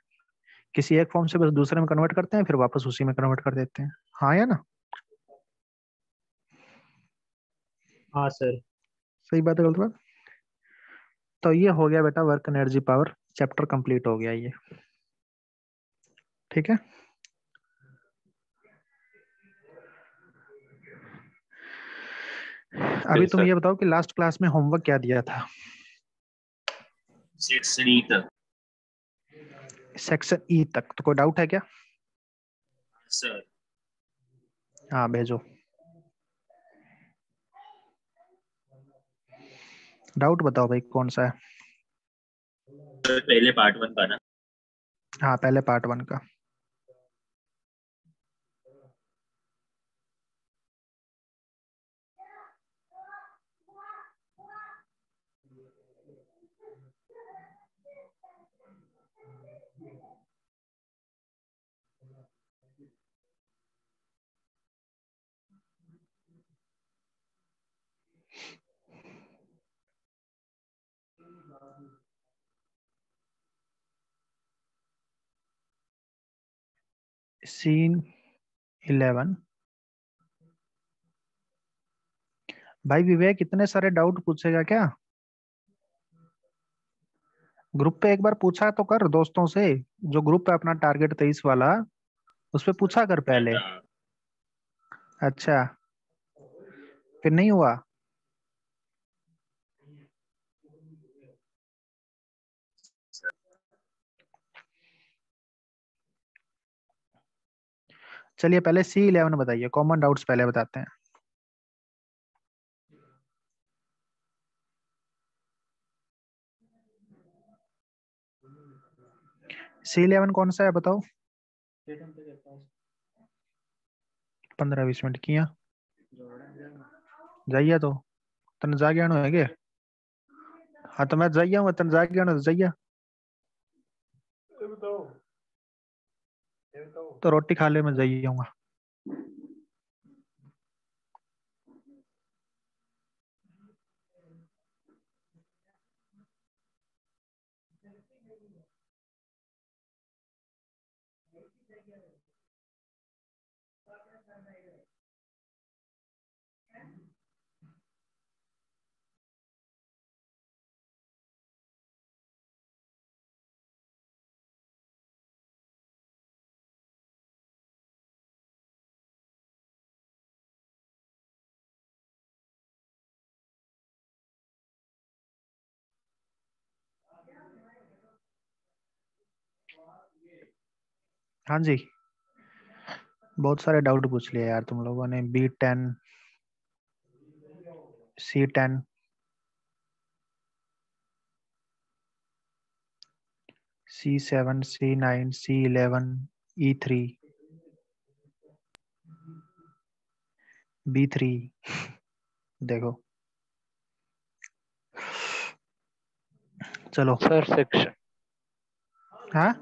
किसी एक फॉर्म से बस दूसरे में कन्वर्ट करते हैं, फिर वापस उसी में कन्वर्ट कर देते हैं। हाँ या ना? हाँ सर। सही बात है, गलत बात? तो ये हो गया बेटा work energy power, chapter complete हो गया ये। ठीक है, अभी तुम ये बताओ कि लास्ट क्लास में होमवर्क क्या दिया था? सेक्शन ई तक सेक्शन ई तक। तो कोई डाउट है क्या? सर। हाँ भेजो। डाउट बताओ भाई, कौन सा है? पहले पार्ट 1 का ना। हाँ पहले पार्ट 1 का। सीन 11। भाई विवेक इतने सारे डाउट पूछेगा क्या? ग्रुप पे एक बार पूछा तो कर दोस्तों से, जो ग्रुप है अपना टारगेट 23 वाला, उस पे पूछा कर पहले। अच्छा, फिर नहीं हुआ? चलिए पहले C11 बताइए, कॉमन डाउट्स पहले बताते हैं। C11 कौन सा है बताओ? 15-20 मिनट किया जाइए तो तन जा गया है गे। हाँ तो मैं जाइया हूँ, तन जा गया तो जाइया। तो रोटी खा ले, मैं जाइया हूँ। हाँ जी, बहुत सारे डाउट पूछ लिए यार तुम लोगों ने। B10, C10, C7, C9, C11, E3, B3। देखो चलो। सर सेक्शन हाँ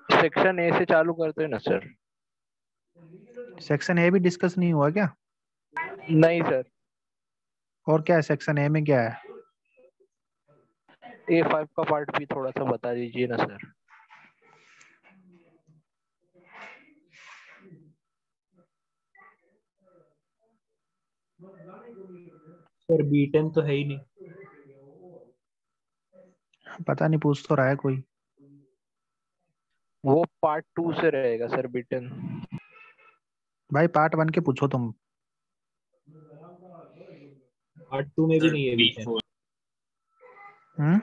सेक्शन ए से चालू करते हैं ना सर? सेक्शन ए भी डिस्कस नहीं हुआ क्या? नहीं सर। और क्या है सेक्शन ए में, क्या है? A5 का पार्ट भी थोड़ा सा बता दीजिए ना सर। सर B10 तो है ही नहीं। पता नहीं, पूछ तो रहा है कोई। वो पार्ट 2 से रहेगा सर B10। भाई पार्ट 1 के पूछो तुम। पार्ट 2 में भी नहीं है B10। हम्म,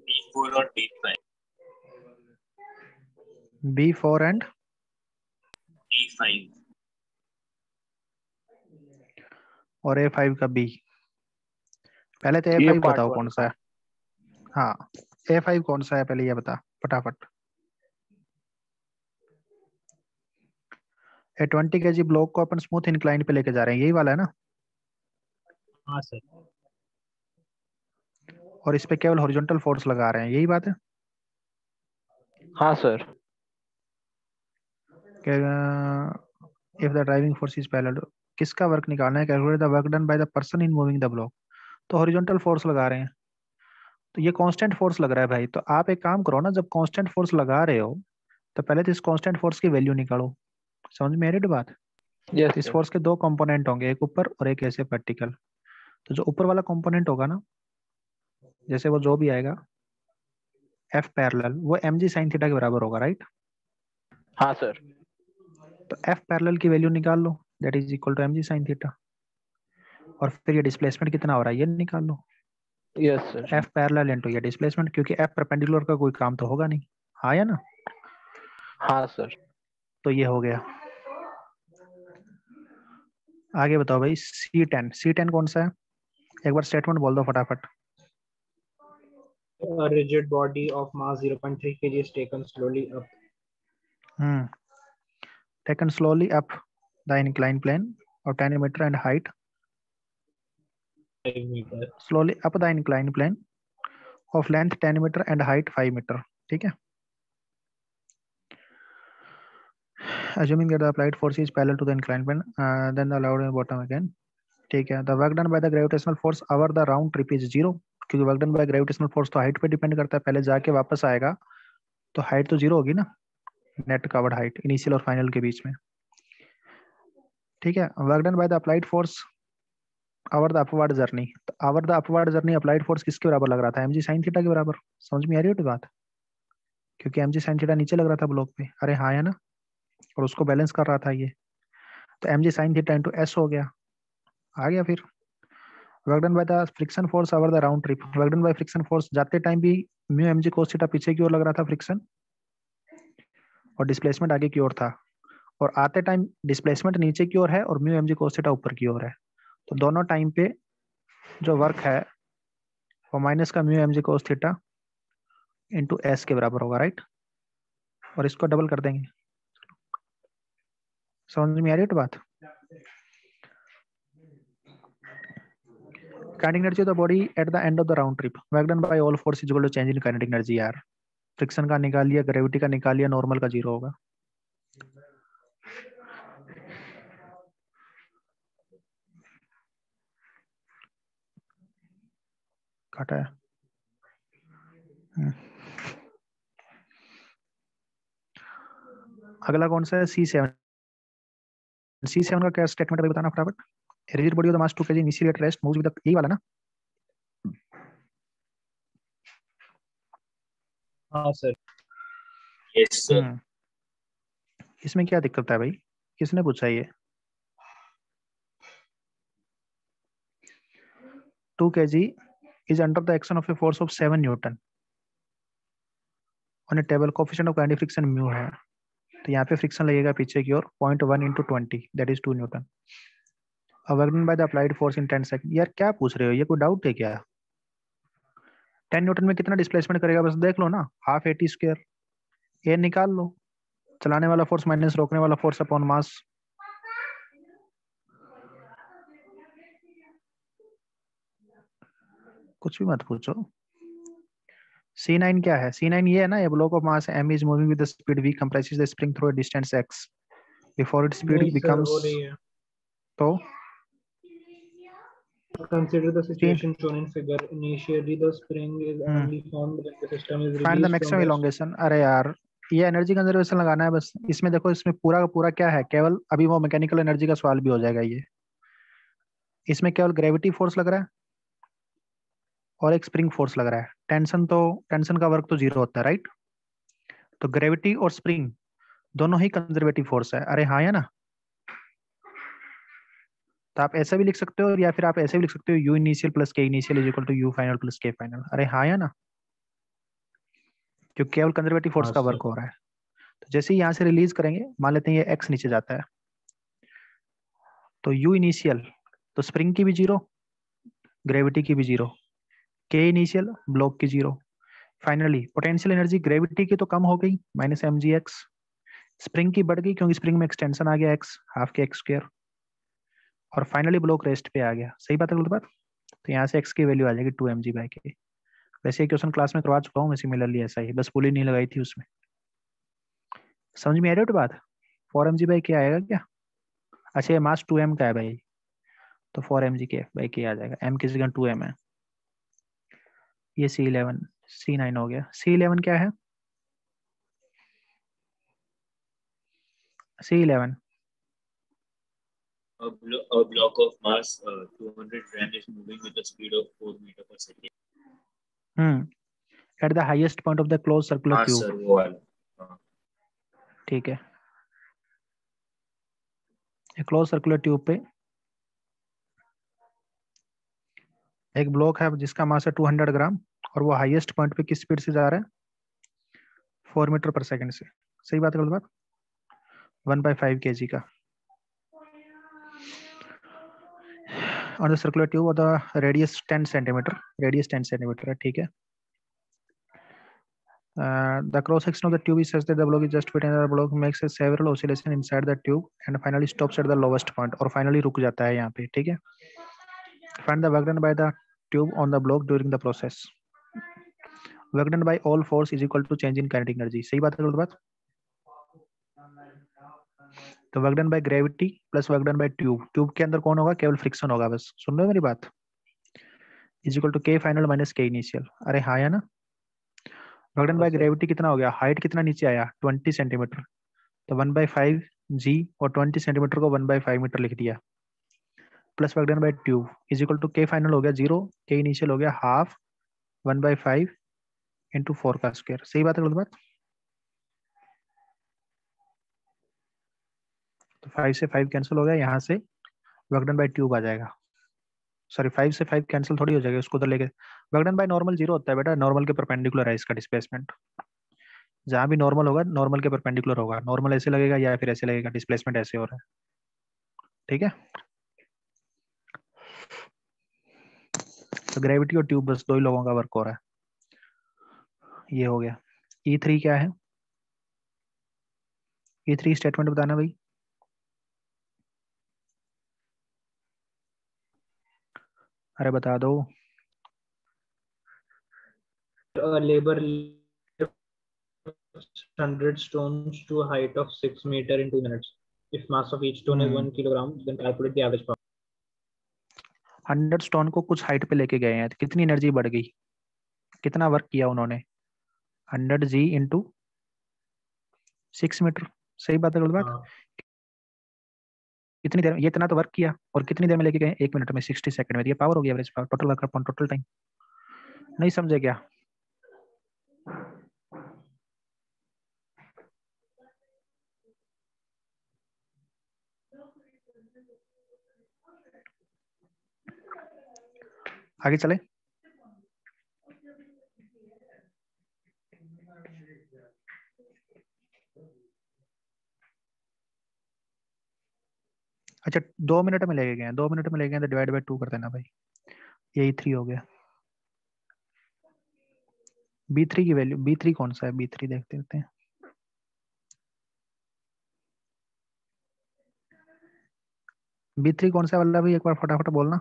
B4 और B5। B4 एंड B5 और A5 का B। पहले तो ये A5 पार्ट बताओ 1 कौन सा का। है। हाँ A5 कौन सा है पहले ये बता फटाफट। A20 kg ब्लॉक को अपन स्मूथ इंक्लाइन पे लेके जा रहे हैं, यही वाला है ना? हाँ सर। और इस पे केवल हॉरिजॉन्टल फोर्स लगा रहे हैं, यही बात है? हाँ sir. If the driving force is parallel, किसका वर्क निकालना है? Calculate the work done by the person in moving the block. तो हॉरिजॉन्टल फोर्स लगा रहे हैं, तो ये कांस्टेंट फोर्स लग रहा है भाई, तो आप एक काम करो ना, जब कांस्टेंट फोर्स लगा रहे हो तो पहले तो इस कांस्टेंट फोर्स की वैल्यू निकालो। समझ में आ रही है बात? यस तो इस सर। फोर्स के दो कंपोनेंट होंगे, एक ऊपर और एक ऐसे वर्टिकल। तो जो ऊपर वाला कंपोनेंट होगा ना, जैसे वो जो भी आएगा एफ पैरेलल, वो mg sin थीटा के बराबर होगा, राइट? हाँ सर। तो एफ पैरेलल की वैल्यू निकाल लो, that is equal to mg sin theta. और फिर ये डिस्प्लेसमेंट कितना हो रहा है ये निकाल लो, yes sir. F parallel into ये डिस्प्लेसमेंट, क्योंकि एफ परपेंडिकुलर का कोई काम तो होगा नहीं। हाँ या ना? हाँ सर। तो ये हो गया। आगे बताओ भाई, C10 कौन सा है? एक बार स्टेटमेंट बोल दो फटाफट। A rigid body of mass 0.3 kg is taken slowly up. Taken slowly up the inclined plane of 10 meter and height. 5 meter. Slowly up the inclined plane of length 10 meter and height 5 meter. ठीक है? Assuming that the applied force is parallel to the inclined plane, then the allowed bottom again. ठीक है? The work done by the gravitational force over the round trip is 0, क्योंकि work done by gravitational force तो height पे depend करता है, पहले जाके वापस आएगा तो हाइट तो 0 होगी ना, नेट कवर्ड हाइट इनिशियल और फाइनल के बीच में। ठीक है? Work done by the applied force over the upward journey, तो over the upward journey applied force किसके बराबर लग रहा था? mg sin थीटा के बराबर। समझ में आ रही है बात? क्योंकि mg sin थीटा नीचे लग रहा था ब्लॉक पे, अरे हाँ है ना, और उसको बैलेंस कर रहा था ये, तो mg sin theta into s हो गया। आ गया फिर work done by the friction force over the round trip, work done by friction force, जाते टाइम भी म्यू mg cos थीटा पीछे की ओर लग रहा था फ्रिक्शन, और डिस्प्लेसमेंट आगे की ओर था, और आते टाइम डिस्प्लेसमेंट नीचे की ओर है और म्यू mg cos थीटा ऊपर की ओर है। तो दोनों टाइम पे जो वर्क है वो माइनस का mu mg cos theta into S के बराबर होगा, राइट? और इसको डबल कर देंगे। समझ में आ रही है बात? Kinetic energy of the body at the end of the round trip, work done by all force is equal to change in kinetic energy. यार फ्रिक्शन का निकाल लिया, ग्रेविटी का निकाल लिया, नॉर्मल का 0 होगा। काटा है। अगला कौन सा है? C7 का क्या स्टेटमेंट है बताना फटाफट। Rigid body of the mass 2 kg initially at rest moves with the, यही वाला ना? हाँ सर। Yes, sir. इसमें क्या दिक्कत है भाई? किसने पूछा ये? 2 kg is under the action of a force of 7 Newton on a table, coefficient of kinetic friction mu है, तो यहाँ पे फ्रिक्शन लगेगा पीछे की ओर 0.1 into 20, that is 2 Newton. Work done by the applied force in 10 second. यार क्या पूछ रहे हो, ये कोई डाउट है क्या? 10 न्यूटन में कितना डिस्प्लेसमेंट करेगा बस देख लो ना, हाफ AT स्क्वायर, ए निकाल लो, चलाने वाला फोर्स माइनस रोकने वाला फोर्स अपॉन मास। कुछ भी मत पूछो। C9 क्या है? C9 ये है ना, ये block of mass m is moving with the speed v compresses the spring through a distance x before its speed नहीं सर, becomes, वो नहीं है। तो Consider the situation shown in figure. Initially, the spring is only formed when the system is find the released maximum from rest. Elongation. अरे यार ये energy conservation लगाना है बस। इसमें देखो, इसमें पूरा का पूरा क्या है, केवल अभी वो मैकेनिकल एनर्जी का सवाल भी हो जाएगा ये। इसमें केवल ग्रेविटी फोर्स लग रहा है और एक स्प्रिंग फोर्स लग रहा है। टेंशन का वर्क तो 0 होता है, राइट? तो ग्रेविटी और स्प्रिंग दोनों ही कंजर्वेटिव फोर्स है। अरे हाँ या ना? तो आप ऐसा भी लिख सकते हो, या फिर आप ऐसे भी लिख सकते हो, u initial plus k initial is equal to u final plus k final. अरे हाँ या ना? क्योंकि केवल कंजर्वेटिव फोर्स हाँ का सर। वर्क हो रहा है। तो जैसे ही यहाँ से रिलीज करेंगे, मान लेते हैं ये एक्स नीचे जाता है, तो यू इनिशियल तो स्प्रिंग की भी 0, ग्रेविटी की भी 0, के इनिशियल ब्लॉक की 0। फाइनली पोटेंशियल एनर्जी ग्रेविटी की तो कम हो गई माइनस mgx, स्प्रिंग की बढ़ गई क्योंकि स्प्रिंग में एक्सटेंशन आ गया x, हाफ के x स्क्वायर, और फाइनली ब्लॉक रेस्ट पे आ गया। सही बात है गलत बात? तो यहाँ से x की वैल्यू आ जाएगी 2 mg/k। वैसे क्वेश्चन क्लास में करवा चुका हूँ मैं सिमिलरली ऐसा ही, बस पुली नहीं लगाई थी उसमें। समझ में आ रही है बात? 4 mg/k आएगा क्या? अच्छा ये मास 2m का है भाई, तो 4 mg/k आ जाएगा, m की जगह 2m है। ये C11 C9 हो गया। C11 क्या है? C11 A block of mass 200 gram is moving with a speed of 4 meter per second. At the highest point of the closed circular हाँ tube. सर वो वाला। ठीक है, क्लोज सर्कुलर ट्यूब पे एक ब्लॉक है जिसका मास है 200 ग्राम और वो हाईएस्ट पॉइंट पे किस स्पीड से जा रहा है? 4 मीटर पर सेकंड से। सही बात है गलत बात? 1/5 kg का। On the circular tube of the radius 10 centimeter, radius 10 centimeter है, ठीक है। The cross section of the tube is such that the block is just fit and the block makes a several oscillation inside the tube and finally stops at the lowest point, और finally रुक जाता है यहाँ पे, ठीक है। Find the work done by the tube on the block during the process. Work done by all force is equal to change in kinetic energy. सही बात है गलत बात? तो work done by gravity plus work done by tube, tube के अंदर कौन होगा? केवल फ्रिक्शन होगा बस। सुन रहे हो मेरी बात? Is equal to k final minus k initial. अरे हाँ या ना? वर्क डन बाय ग्रेविटी कितना हो गया? हाइट कितना नीचे आया? 20 सेंटीमीटर, तो 1/5 g और 20 सेंटीमीटर को 1/5 मीटर लिख दिया, plus work done by tube is equal to k final हो गया 0, के इनिशियल हो गया हाफ 1/5 इंटू 4 का स्क्वायर। सही बात है गलत बात? तो 5 से 5 कैंसिल हो गया, यहाँ से वर्क डन बाय ट्यूब आ जाएगा। सॉरी 5 से 5 कैंसिल थोड़ी हो जाएगा, उसको उधर लेके। वर्क डन बाय नॉर्मल 0 होता है बेटा, नॉर्मल के परपेंडिकुलर है इसका डिस्प्लेसमेंट। जहां भी नॉर्मल होगा नॉर्मल के परपेंडिकुलर होगा, नॉर्मल ऐसे लगेगा या फिर ऐसे लगेगा, डिस्प्लेसमेंट ऐसे हो रहा है, ठीक है। तो ग्रेविटी और ट्यूब बस दो ही लोगों का वर्क हो रहा है। ये हो गया। E3 क्या है? E3 स्टेटमेंट बताना भाई। अरे बता दो। Labour 100 stones to a height of 6 meter in 2 minutes. If mass of each stone is 1 kilogram, then calculate the average power. 100 stone को कुछ हाइट पे लेके गए हैं, तो कितनी एनर्जी बढ़ गई? कितना वर्क किया उन्होंने? 100 g इंटू 6 मीटर। सही बात है गलत बात? कितनी देर में? ये इतना तो वर्क किया, और कितनी देर में लेके गए? 1 मिनट में, 60 सेकंड में। ये पावर होगी average power, total work upon total time. नहीं समझे क्या? आगे चले। अच्छा 2 मिनट में लेके गए हैं, 2 मिनट में लेके गए तो डिवाइड बाय 2 कर देना भाई। यही 3 हो गया। B3 की वैल्यू, B3 कौन सा है? B3 देखते हैं। B3 कौन सा वाला भाई? एक बार फटाफट बोलना।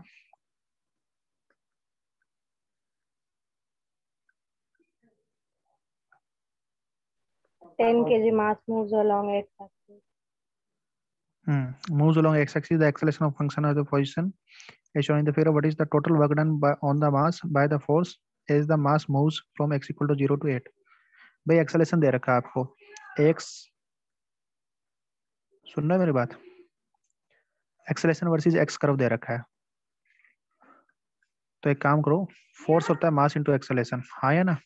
Ten kg mass moves along x-axis. Moves along x-axis. The acceleration of function of the position is shown in the figure. What is the total work done on the mass by the force as the mass moves from x equal to 0 to 8? भाई acceleration दे रखा है आपको, x, सुन रहे हो मेरी बात? Acceleration versus x curve दे रखा है। तो एक काम करो, फोर्स होता है मास इनटू एक्सेलेरेशन, हाँ या ना?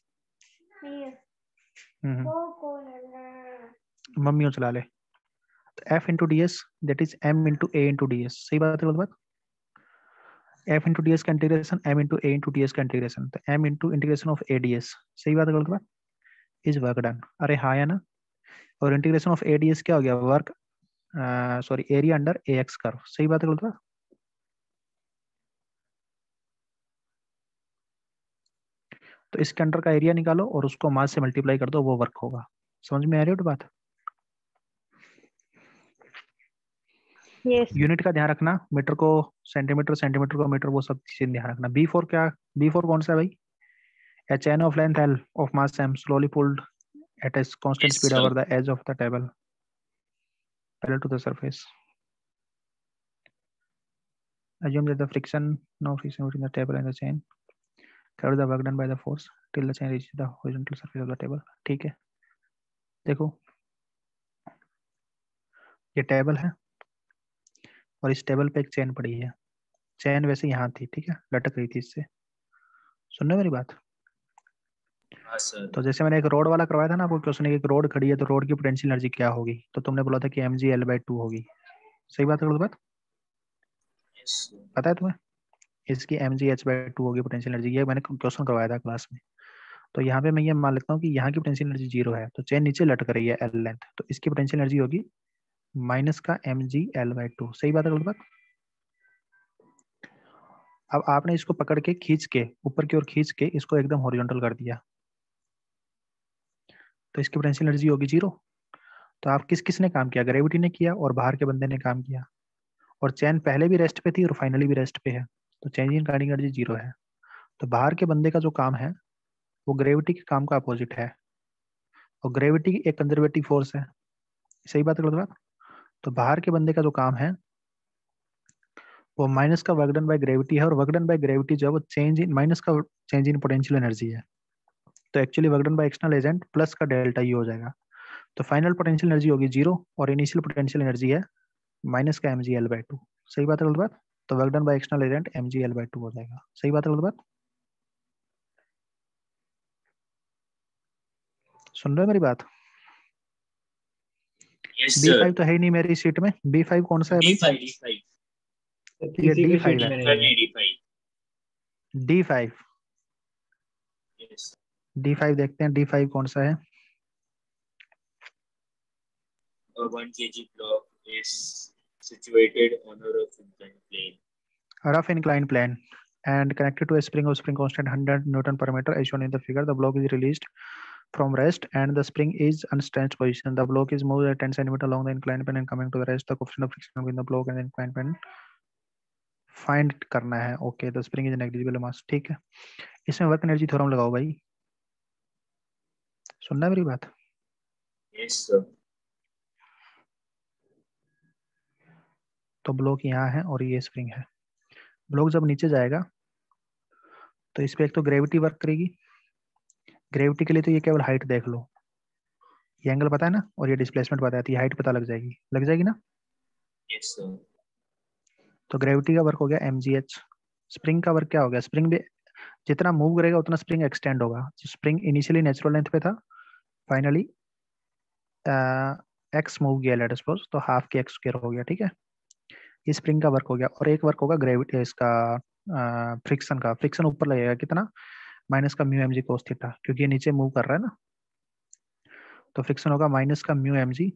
मम्मियों चला ले। तो F into D S that is M into A into D S. सही बात है गलत बात? F इंटू डी एस का integration M into A into D S का इंटीग्रेशन, तो M into integration of A D S. सही बात है गलत बात? Is work done. अरे हाँ या ना? और integration of A D S क्या हो गया? Work, sorry area under AX curve. सही बात है गलत बात? तो इसके अंडर का एरिया निकालो और उसको मास से मल्टीप्लाई कर दो, वो वर्क होगा। समझ में आ रही है बात? Yes. यूनिट का ध्यान रखना, मीटर को सेंटीमीटर, सेंटीमीटर को मीटर, वो सब चीजें ध्यान रखना। B4 क्या? B4 कौन सा है भाई? A chain of length L of mass M slowly pulled at a constant Yes, speed sir. over the edge of the table parallel to the surface. Assume that the friction, no friction between the table and the chain. Calculate the work done by the force till the chain reach the horizontal surface of the table. ठीक है, देखो ये table है और इस table पे एक chain पड़ी है। चेन वैसे यहाँ थी, ठीक है, लटक रही थी इससे। सुन रहे हो मेरी बात? हाँ सर। तो जैसे मैंने एक रोड वाला करवाया था ना आपको क्वेश्चन, एक रोड खड़ी है तो रोड की पोटेंशियल एनर्जी क्या होगी, तो तुमने बोला था कि mg/L/2 होगी। सही बात है गलत बात? Yes sir. पता है तुम्हें? इसकी mgh/2 होगी पोटेंशियल एनर्जी, ये मैंने क्वेश्चन करवाया था क्लास में। तो यहाँ पे मैं ये मान लेता हूँ कि यहाँ की पोटेंशियल एनर्जी 0 है, तो चेन नीचे लटक रही है L लेंथ, तो इसकी पोटेंशियल एनर्जी होगी माइनस का mg/L/2। सही बात है गलत बात? अब आपने इसको पकड़ के खींच के ऊपर की ओर खींच के इसको एकदम हॉरिजॉन्टल कर दिया, तो इसकी पोटेंशियल एनर्जी होगी 0। तो आप किसने काम किया? ग्रेविटी ने किया और बाहर के बंदे ने काम किया, और चैन पहले भी रेस्ट पे थी और फाइनली भी रेस्ट पे है, तो चेंज इन काइनेटिक एनर्जी 0 है। तो बाहर के बंदे का जो काम है वो ग्रेविटी के काम का अपोजिट है, और ग्रेविटी एक कंजर्वेटिव फोर्स है। सही बात है गलत बात? तो बाहर के बंदे का जो काम है वो माइनस का वर्क डन बाय ग्रेविटी है, और वर्क डन बाय ग्रेविटी जो है वो चेंज इन माइनस का चेंज इन पोटेंशियल एनर्जी है। तो actually work done by external agent plus का डेल्टा ई हो जाएगा। तो फाइनल पोटेंशियल एनर्जी होगी 0 और इनिशियल पोटेंशियल एनर्जी है माइनस का mg/L/2। सही बात है गलत बात? तो work done by external agent mg/L/2 हो जाएगा। सही बात है गलत बात? सुन रहे हो मेरी बात? Yes sir. B5 तो है ही नहीं मेरी सीट में। B5 कौन सा है भाई? D5 D5 ये किसी भी D5 शीट है। में नहीं सर है। D5 D5 yes. D5 देखते हैं D5 कौन सा है। 1 kg block is situated on a rough inclined plane. Rough inclined plane and connected to a spring of spring constant 100 Newton per meter as shown in the figure. The block is released from rest and the spring is unstretched position. The block is moved at 10 cm along the inclined plane and coming to the rest. The coefficient of friction between the block and the inclined plane find करना है। Okay, the spring is negligible mass. ठीक है, इसमें work energy theorem लगाओ भाई। सुनना मेरी बात? Yes sir. तो ब्लॉक यहाँ है और ये स्प्रिंग है। ब्लॉक जब नीचे जाएगा तो इस पे एक तो ग्रेविटी वर्क करेगी। ग्रेविटी के लिए तो ये केवल हाइट देख लो, ये एंगल पता है ना, और ये डिस्प्लेसमेंट पता है, तो ये हाइट पता लग जाएगी ना। Yes sir. तो ग्रेविटी का वर्क हो गया mgh। स्प्रिंग का वर्क क्या हो गया? स्प्रिंग भी जितना मूव करेगा उतना स्प्रिंग एक्सटेंड होगा। स्प्रिंग इनिशियली नेचुरल लेंथ पे था, फाइनली एक्स मूव किया लेट सपोज, तो हाफ के एक्स स्क्वायर हो गया। ठीक है, ये स्प्रिंग का वर्क हो गया। और एक वर्क होगा ग्रेविटी इसका फ्रिक्शन का। फ्रिक्शन ऊपर लगेगा कितना? माइनस का म्यू mg कोस थीटा, क्योंकि ये नीचे मूव कर रहा है ना, तो फ्रिक्शन होगा माइनस का mu mg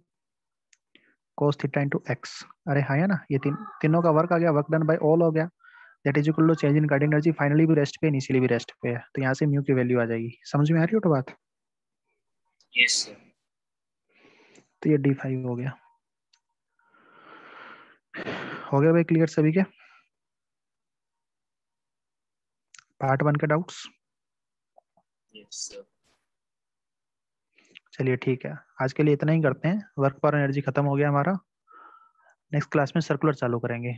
cos theta into x. अरे हाँ है ना, ये तीनों का वर्क आ गया, वर्क डन बाय ऑल हो गया। That is equal to change in kinetic energy, finally भी रेस्ट पे इनिशियली भी रेस्ट पे है, तो यहाँ से म्यू की वैल्यू आ जाएगी। समझ में आ रही हो तो बात? Yes sir. तो ये D5 हो गया। हो गया भाई क्लियर सभी के? पार्ट 1 के डाउट्स? Yes sir. चलिए ठीक है, आज के लिए इतना ही करते हैं। वर्क पर एनर्जी खत्म हो गया हमारा। नेक्स्ट क्लास में सर्कुलर चालू करेंगे,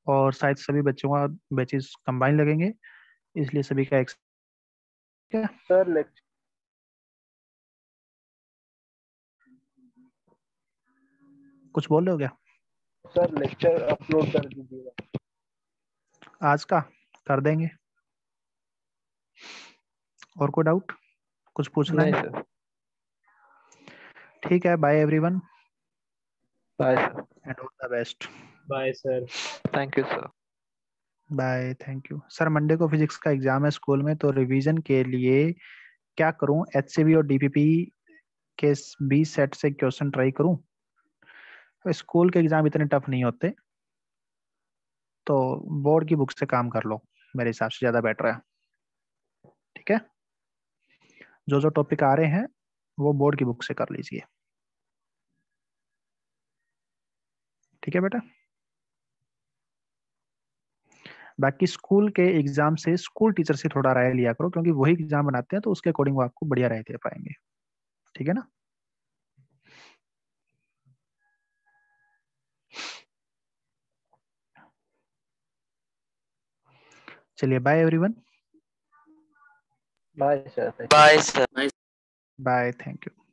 और शायद सभी बच्चों का बैचेस कंबाइन लगेंगे, इसलिए सभी का एक सर लेक्चर कुछ बोल रहे हो क्या? सर लेक्चर अपलोड कर दीजिएगा। आज का कर देंगे। और कोई डाउट, कुछ पूछना नहीं है? सर। ठीक है, bye everyone bye sir. And all the best. Bye sir. Thank you sir. Bye, thank you sir. Monday को फिजिक्स का एग्जाम है स्कूल में, तो रिवीजन के लिए क्या करूं? HCV और DPP के 20 सेट से क्वेश्चन ट्राई करूं? स्कूल के एग्जाम इतने टफ नहीं होते, तो बोर्ड की बुक से काम कर लो, मेरे हिसाब से ज्यादा बेटर है। ठीक है, जो जो टॉपिक आ रहे हैं वो बोर्ड की बुक से कर लीजिए। ठीक है बेटा? बाकी स्कूल के एग्जाम से स्कूल टीचर से थोड़ा राय लिया करो, क्योंकि वही एग्जाम बनाते हैं, तो उसके अकॉर्डिंग वो आपको बढ़िया राय दे पाएंगे। ठीक है ना? चलिए bye everyone. Bye sir. Bye, sir. Bye, thank you.